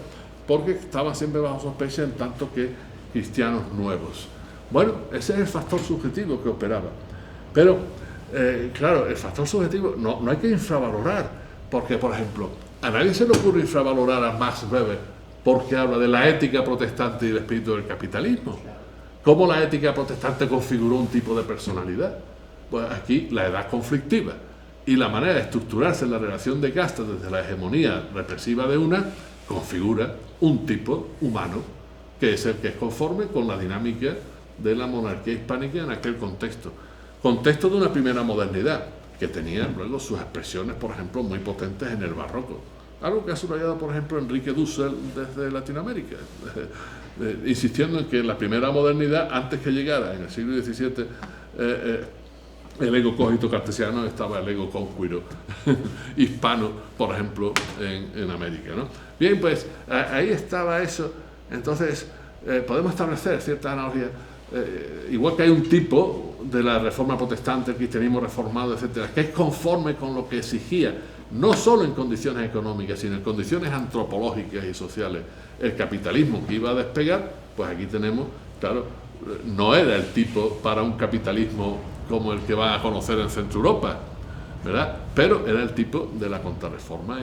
porque estaban siempre bajo sospecha en tanto que cristianos nuevos. Bueno, ese es el factor subjetivo que operaba. Pero, claro, el factor subjetivo no hay que infravalorar, porque, por ejemplo, a nadie se le ocurre infravalorar a Max Weber porque habla de la ética protestante y el espíritu del capitalismo. ¿Cómo la ética protestante configuró un tipo de personalidad? Pues aquí la edad conflictiva y la manera de estructurarse en la relación de castas desde la hegemonía represiva de una configura un tipo humano que es el que es conforme con la dinámica de la monarquía hispánica en aquel contexto de una primera modernidad que tenía luego sus expresiones, por ejemplo, muy potentes en el barroco, algo que ha subrayado, por ejemplo, Enrique Dussel desde Latinoamérica, insistiendo en que la primera modernidad, antes que llegara en el siglo XVII el ego cogito cartesiano, estaba el ego conquiro hispano, por ejemplo, en América, ¿no? Bien, pues ahí estaba eso. Entonces podemos establecer ciertas analogías, igual que hay un tipo de la reforma protestante, el cristianismo reformado, etcétera, que es conforme con lo que exigía, no solo en condiciones económicas, sino en condiciones antropológicas y sociales, el capitalismo que iba a despegar. Pues aquí tenemos, claro, no era el tipo para un capitalismo como el que van a conocer en Centro Europa, ¿verdad? Pero era el tipo de la contrarreforma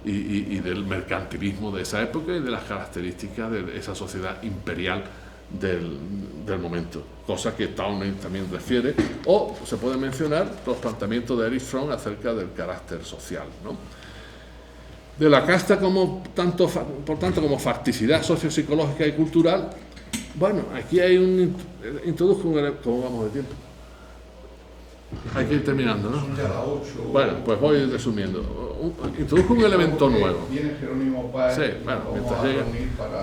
y del mercantilismo de esa época y de las características de esa sociedad imperial del momento, cosa que Townend también refiere, o se puede mencionar los planteamientos de Erich Fromm acerca del carácter social, ¿no? De la casta por tanto como facticidad sociopsicológica y cultural. Bueno, aquí hay introduzco ¿cómo vamos de tiempo? Hay que ir terminando, ¿no? Bueno, pues voy resumiendo. Introduzco un elemento nuevo. Sí, bueno, mientras llega.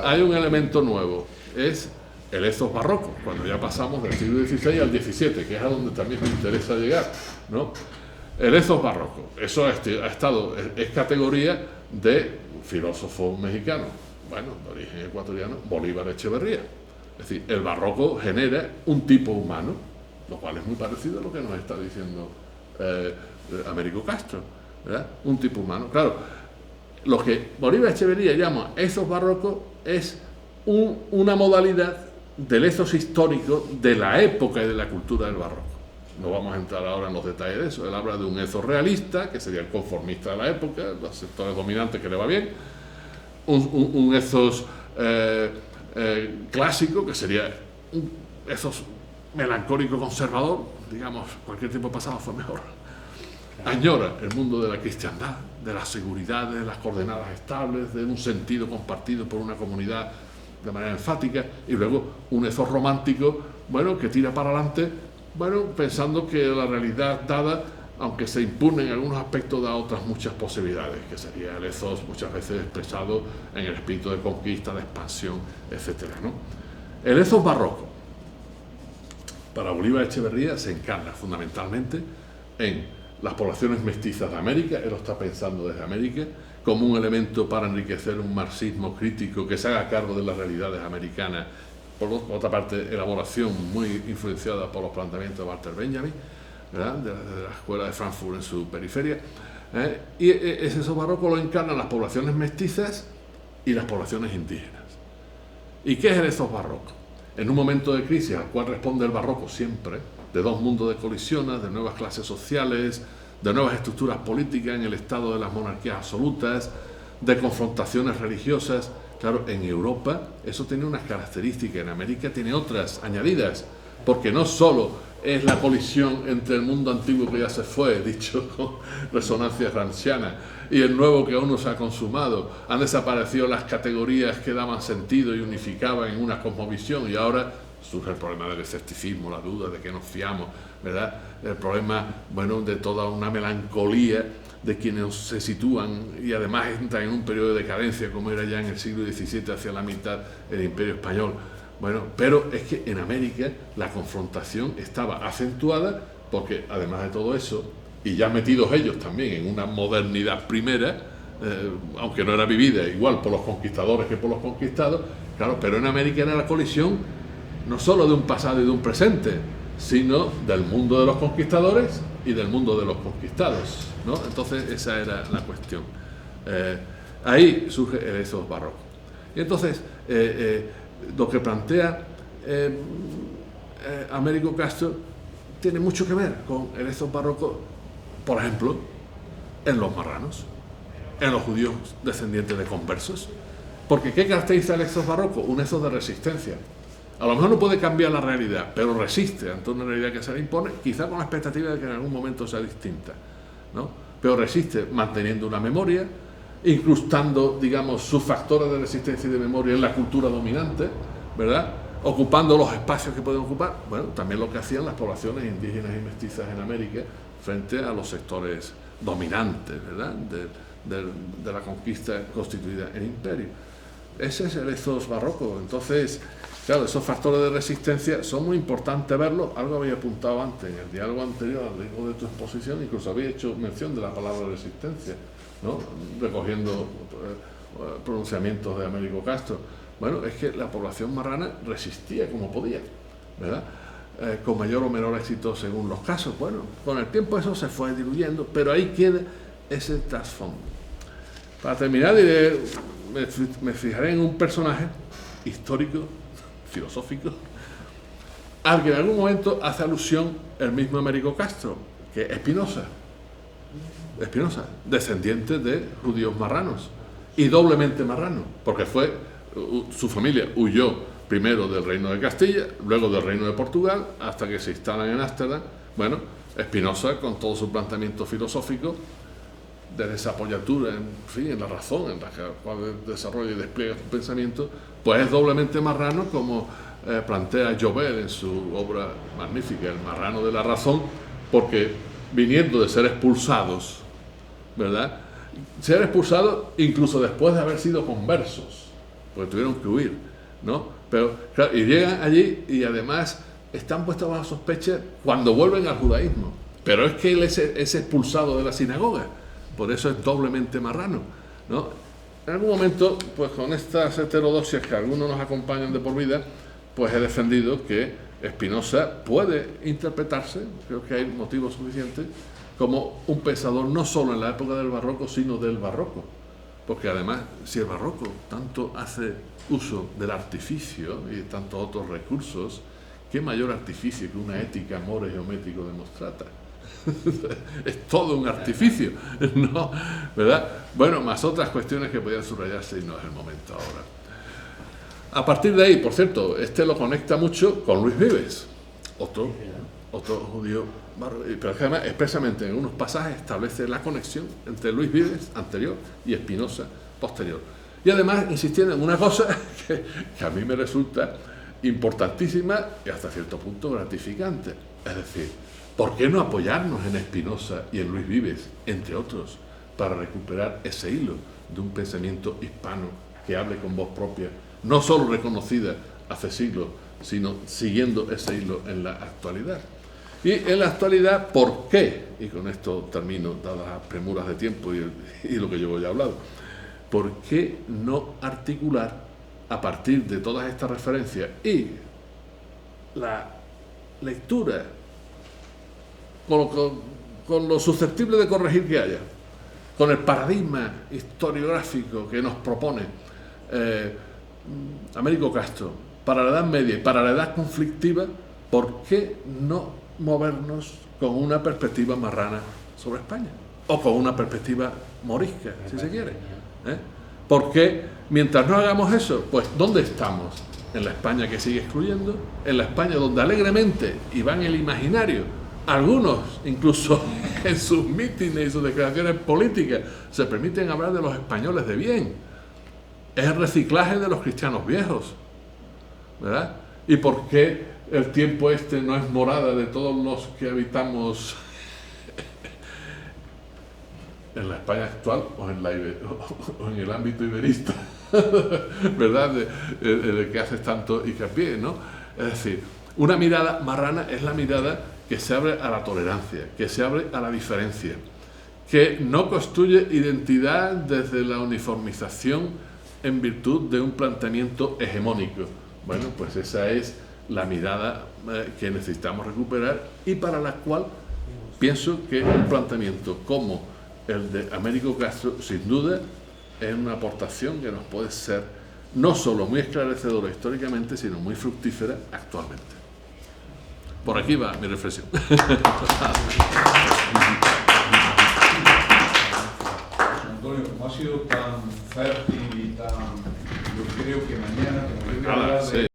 Hay un elemento nuevo, es el ethos barroco, cuando ya pasamos del siglo XVI al XVII, que es a donde también me interesa llegar, ¿no? El ethos barroco, eso es categoría de filósofo mexicano, bueno, de origen ecuatoriano, Bolívar Echeverría. Es decir, el barroco genera un tipo humano, lo cual es muy parecido a lo que nos está diciendo Américo Castro, ¿verdad? Un tipo humano. Claro, lo que Bolívar Echeverría llama ethos barroco es una modalidad del ethos histórico de la época y de la cultura del barroco. No vamos a entrar ahora en los detalles de eso. Él habla de un ethos realista, que sería el conformista de la época, los sectores dominantes que le va bien, un ethos clásico, que sería un ethos melancólico conservador, digamos, cualquier tiempo pasado fue mejor. Añora el mundo de la cristiandad, de la seguridad, de las coordenadas estables, de un sentido compartido por una comunidad de manera enfática, y luego un ethos romántico, bueno, que tira para adelante, bueno, pensando que la realidad dada, aunque se impone en algunos aspectos, da otras muchas posibilidades, que sería el ethos muchas veces expresado en el espíritu de conquista, de expansión, etcétera, ¿no? El ethos barroco, para Bolívar Echeverría, se encarna fundamentalmente en las poblaciones mestizas de América. Él lo está pensando desde América como un elemento para enriquecer un marxismo crítico que se haga cargo de las realidades americanas. Por otra parte, elaboración muy influenciada por los planteamientos de Walter Benjamin, ¿verdad? De la escuela de Frankfurt en su periferia. Y ese barroco lo encarnan las poblaciones mestizas y las poblaciones indígenas. ¿Y qué es el ethos barroco? En un momento de crisis al cual responde el barroco siempre, de dos mundos de colisiones, de nuevas clases sociales, de nuevas estructuras políticas en el estado de las monarquías absolutas, de confrontaciones religiosas. Claro, en Europa eso tiene unas características, en América tiene otras añadidas, porque no solo es la colisión entre el mundo antiguo que ya se fue, dicho con resonancia ranciana, y el nuevo que aún no se ha consumado. Han desaparecido las categorías que daban sentido y unificaban en una cosmovisión, y ahora surge el problema del escepticismo, la duda de que nos fiamos, ¿verdad? El problema, bueno, de toda una melancolía de quienes se sitúan y además entran en un periodo de decadencia como era ya en el siglo XVII, hacia la mitad el Imperio Español. Bueno, pero es que en América la confrontación estaba acentuada porque además de todo eso, y ya metidos ellos también en una modernidad primera, aunque no era vivida igual por los conquistadores que por los conquistados, claro, pero en América era la colisión no solo de un pasado y de un presente, sino del mundo de los conquistadores y del mundo de los conquistados, ¿no? Entonces esa era la cuestión. Ahí surge el ethos barroco. Y entonces lo que plantea Américo Castro tiene mucho que ver con el ethos barroco, por ejemplo, en los marranos, en los judíos descendientes de conversos. Porque ¿qué caracteriza el ethos barroco? Un ethos de resistencia. A lo mejor no puede cambiar la realidad, pero resiste ante una realidad que se le impone, quizá con la expectativa de que en algún momento sea distinta, ¿no? Pero resiste manteniendo una memoria, incrustando, digamos, sus factores de resistencia y de memoria en la cultura dominante, ¿verdad? Ocupando los espacios que pueden ocupar. Bueno, también lo que hacían las poblaciones indígenas y mestizas en América frente a los sectores dominantes, ¿verdad? De la conquista constituida en imperio. Ese es el ethos barroco. Entonces, claro, esos factores de resistencia son muy importantes verlos. Algo había apuntado antes, en el diálogo anterior al ritmo de tu exposición, incluso había hecho mención de la palabra resistencia, ¿no? Recogiendo pronunciamientos de Américo Castro. Bueno, es que la población marrana resistía como podía, ¿verdad? Con mayor o menor éxito según los casos. Bueno, con el tiempo eso se fue diluyendo, pero ahí queda ese trasfondo. Para terminar, me fijaré en un personaje histórico, filosófico, al que en algún momento hace alusión el mismo Américo Castro, que es Spinoza, descendiente de judíos marranos, y doblemente marrano, porque su familia huyó primero del reino de Castilla, luego del reino de Portugal, hasta que se instalan en Ámsterdam. Bueno, Spinoza, con todo su planteamiento filosófico, desde esa apoyatura en la razón, en la cual desarrolla y despliega su pensamiento, pues es doblemente marrano, como plantea Joubert en su obra magnífica, El marrano de la razón, porque viniendo de ser expulsados, ¿verdad? Ser expulsados incluso después de haber sido conversos, porque tuvieron que huir, ¿no? Pero, claro, y llegan allí y además están puestos bajo sospecha cuando vuelven al judaísmo. Pero es que él es expulsado de la sinagoga, por eso es doblemente marrano, ¿no? En algún momento, pues con estas heterodoxias que algunos nos acompañan de por vida, pues he defendido que Spinoza puede interpretarse, creo que hay motivos suficientes, como un pensador no solo en la época del barroco, sino del barroco. Porque además, si el barroco tanto hace uso del artificio y de tantos otros recursos, ¿qué mayor artificio que una ética more geométrico demostrata? Es todo un artificio, ¿no? ¿Verdad? Bueno, más otras cuestiones que podían subrayarse y no es el momento ahora. A partir de ahí, por cierto, lo conecta mucho con Luis Vives, otro judío, pero que además expresamente en unos pasajes establece la conexión entre Luis Vives anterior y Spinoza posterior. Y además insistiendo en una cosa que a mí me resulta importantísima y hasta cierto punto gratificante, es decir, ¿por qué no apoyarnos en Spinoza y en Luis Vives, entre otros, para recuperar ese hilo de un pensamiento hispano que hable con voz propia, no solo reconocida hace siglos, sino siguiendo ese hilo en la actualidad? Y en la actualidad, ¿por qué? Y con esto termino, dadas las premuras de tiempo y lo que yo ya he hablado. ¿Por qué no articular, a partir de todas estas referencias y la lectura con lo susceptible de corregir que haya, con el paradigma historiográfico que nos propone Américo Castro, para la Edad Media y para la Edad conflictiva, ¿por qué no movernos con una perspectiva marrana sobre España? O con una perspectiva morisca, si se quiere. Porque mientras no hagamos eso, pues ¿dónde estamos? En la España que sigue excluyendo, en la España donde alegremente, y va en el imaginario, algunos incluso en sus mítines y sus declaraciones políticas se permiten hablar de los españoles de bien. Es el reciclaje de los cristianos viejos, ¿verdad? ¿Y por qué el tiempo este no es morada de todos los que habitamos en la España actual o en el ámbito iberista, ¿verdad? De que haces tanto hincapié, ¿no? Es decir, una mirada marrana es la mirada que se abre a la tolerancia, que se abre a la diferencia, que no construye identidad desde la uniformización en virtud de un planteamiento hegemónico. Bueno, pues esa es la mirada que necesitamos recuperar y para la cual pienso que un planteamiento como el de Américo Castro, sin duda, es una aportación que nos puede ser no solo muy esclarecedora históricamente, sino muy fructífera actualmente. Por aquí va mi reflexión. Antonio, como ha sido tan fértil y tan... Yo creo que mañana, como yo hablar de...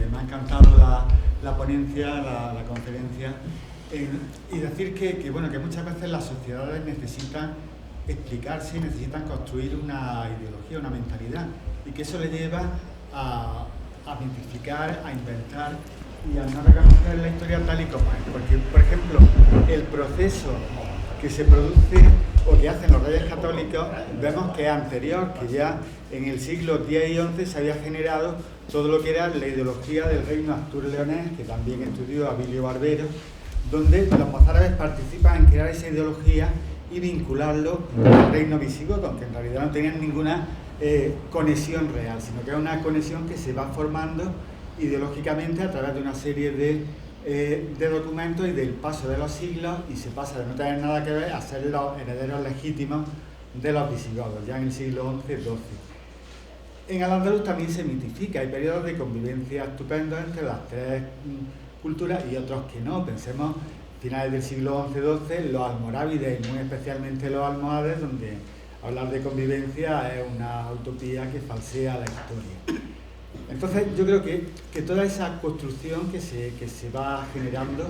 Me ha encantado la ponencia, la conferencia, y decir que muchas veces las sociedades necesitan explicarse, necesitan construir una ideología, una mentalidad, y que eso le lleva a mitificar, a inventar y a no reconocer la historia tal y como es. Porque, por ejemplo, el proceso que se produce o que hacen los reyes católicos, vemos que es anterior, que ya en el siglo X y XI se había generado todo lo que era la ideología del reino Astur-Leonés, que también estudió Abilio Barbero, donde los mozárabes participan en crear esa ideología y vincularlo al reino visigodo, aunque en realidad no tenían ninguna conexión real, sino que es una conexión que se va formando ideológicamente a través de una serie de documentos y del paso de los siglos, y se pasa de no tener nada que ver a ser los herederos legítimos de los visigodos, ya en el siglo XI-XII. En Al-Ándalus también se mitifica, hay periodos de convivencia estupendos entre las tres culturas y otros que no. Pensemos finales del siglo XI-XII, los almorávides y muy especialmente los almohades, donde hablar de convivencia es una utopía que falsea la historia. Entonces yo creo que toda esa construcción que se va generando,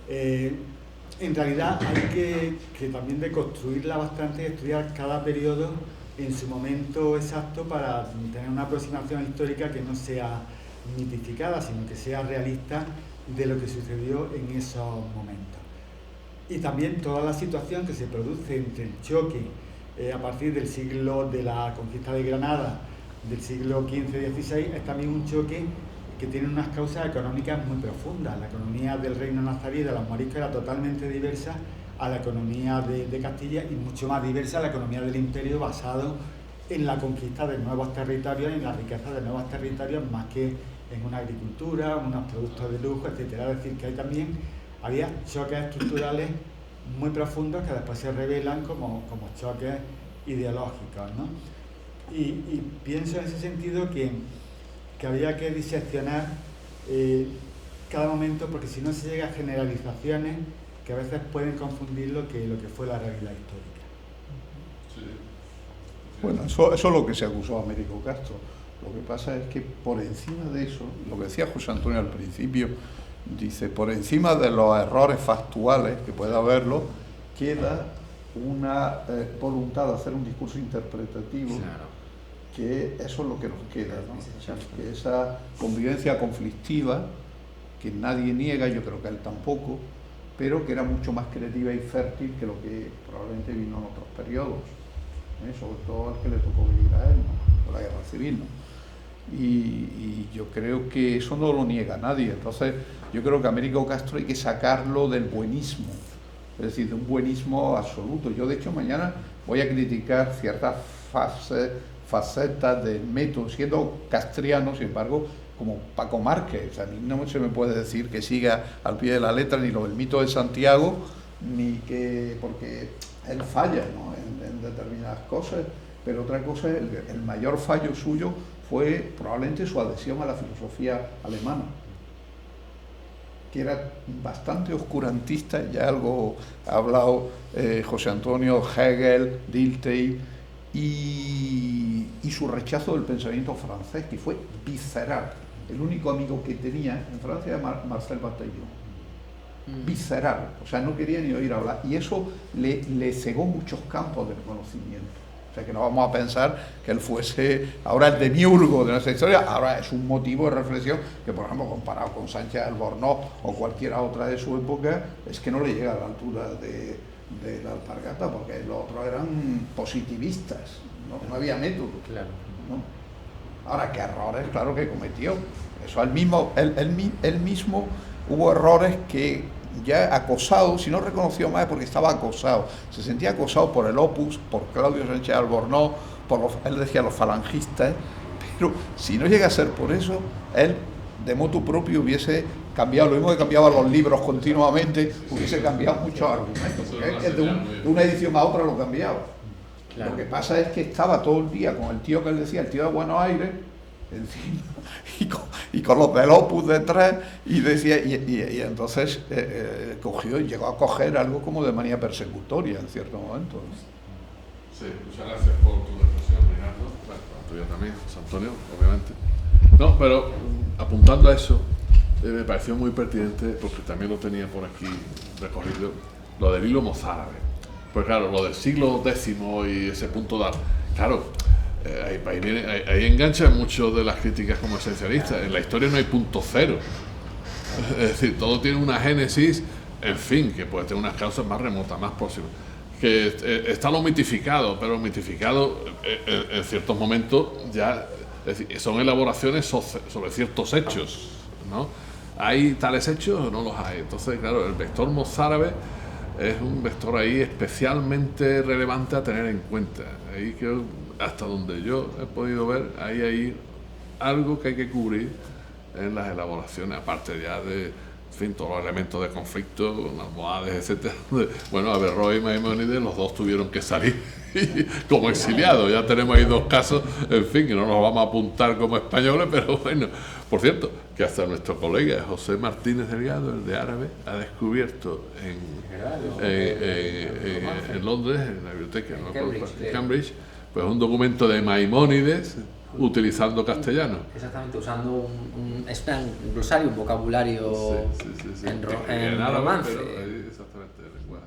en realidad hay que también deconstruirla bastante y estudiar cada periodo en su momento exacto para tener una aproximación histórica que no sea mitificada, sino que sea realista de lo que sucedió en esos momentos. Y también toda la situación que se produce entre el choque a partir del siglo de la conquista de Granada, del siglo XV-XVI, es también un choque que tiene unas causas económicas muy profundas. La economía del reino nazarí de los moriscos era totalmente diversa a la economía de Castilla y mucho más diversa a la economía del imperio, basado en la conquista de nuevos territorios y en la riqueza de nuevos territorios, más que en una agricultura, unos productos de lujo, etcétera. Es decir, que ahí también había choques estructurales muy profundos que después se revelan como choques ideológicos, ¿no? Y pienso en ese sentido que había que diseccionar cada momento, porque si no se llega a generalizaciones que a veces pueden confundir lo que fue la realidad histórica. Sí. Bueno, eso es lo que se acusó a Américo Castro. Lo que pasa es que por encima de eso, lo que decía José Antonio al principio, dice, por encima de los errores factuales, que puede haberlo, queda una voluntad de hacer un discurso interpretativo, claro, que eso es lo que nos queda, ¿no? O sea, que esa convivencia conflictiva, que nadie niega, yo creo que él tampoco, pero que era mucho más creativa y fértil que lo que probablemente vino en otros periodos, sobre todo al que le tocó vivir a él, ¿no? Por la guerra civil, ¿no? Y yo creo que eso no lo niega nadie. Entonces yo creo que Américo Castro hay que sacarlo del buenismo, es decir, de un buenismo absoluto. Yo de hecho mañana voy a criticar ciertas facetas del método, siendo castriano, sin embargo, como Paco Márquez. A mí no se me puede decir que siga al pie de la letra ni lo del mito de Santiago, ni que, porque él falla, ¿no? en determinadas cosas, pero otra cosa, el mayor fallo suyo fue probablemente su adhesión a la filosofía alemana, que era bastante oscurantista. Ya algo ha hablado José Antonio, Hegel, Dilthey, y su rechazo del pensamiento francés, que fue visceral. El único amigo que tenía en Francia era Marcel Bataillon. Visceral, o sea, no quería ni oír hablar, y eso le cegó muchos campos del conocimiento. O sea, que no vamos a pensar que él fuese ahora el demiurgo de nuestra historia. Ahora es un motivo de reflexión que, por ejemplo, comparado con Sánchez Albornoz o cualquiera otra de su época, es que no le llega a la altura de la Alpargata, porque los otros eran positivistas, no había método. Claro. ¿No? Ahora, ¿qué errores? Claro que cometió. Eso él mismo hubo errores que ya acosado, si no reconoció más es porque estaba acosado, se sentía acosado por el Opus, por Claudio Sánchez Albornoz, él decía los falangistas, pero si no llega a ser por eso, él de motu propio hubiese cambiado, lo mismo que cambiaba los libros continuamente, hubiese cambiado muchos argumentos, porque es de una edición a otra lo cambiaba. Claro. Lo que pasa es que estaba todo el día con el tío que él decía, el tío de Buenos Aires, encima, y con los del Opus detrás, y decía, y entonces cogió y llegó a coger algo como de manía persecutoria en cierto momento. Sí, muchas gracias por tu reflexión, Reinaldo. Bueno, la tuya también, José Antonio, obviamente. No, pero apuntando a eso, me pareció muy pertinente, porque también lo tenía por aquí recorrido, lo del hilo mozárabe. Pues claro, lo del siglo X y ese punto de... Claro, ahí enganchan mucho de las críticas como esencialistas. En la historia no hay punto cero. Es decir, todo tiene una génesis, en fin, que puede tener unas causas más remotas, más próximas. Que está lo mitificado, pero mitificado en ciertos momentos ya, es decir, son elaboraciones sobre ciertos hechos, ¿no? ¿Hay tales hechos o no los hay? Entonces, claro, el vector mozárabe es un vector ahí especialmente relevante a tener en cuenta. Ahí creo, hasta donde yo he podido ver, hay algo que hay que cubrir en las elaboraciones, aparte ya de, en fin, todos los elementos de conflicto, almohades, etcétera. Bueno, Averroes y Maimónides, los dos tuvieron que salir como exiliados. Ya tenemos ahí dos casos, en fin, que no nos vamos a apuntar como españoles, pero bueno. Por cierto, que hasta nuestro colega José Martínez Delgado, el de árabe, ha descubierto en Londres, en la biblioteca, en Cambridge, pues un documento de Maimónides utilizando castellano. Exactamente, usando un glosario, un vocabulario en árabe, romance. pero, exactamente, en lenguaje.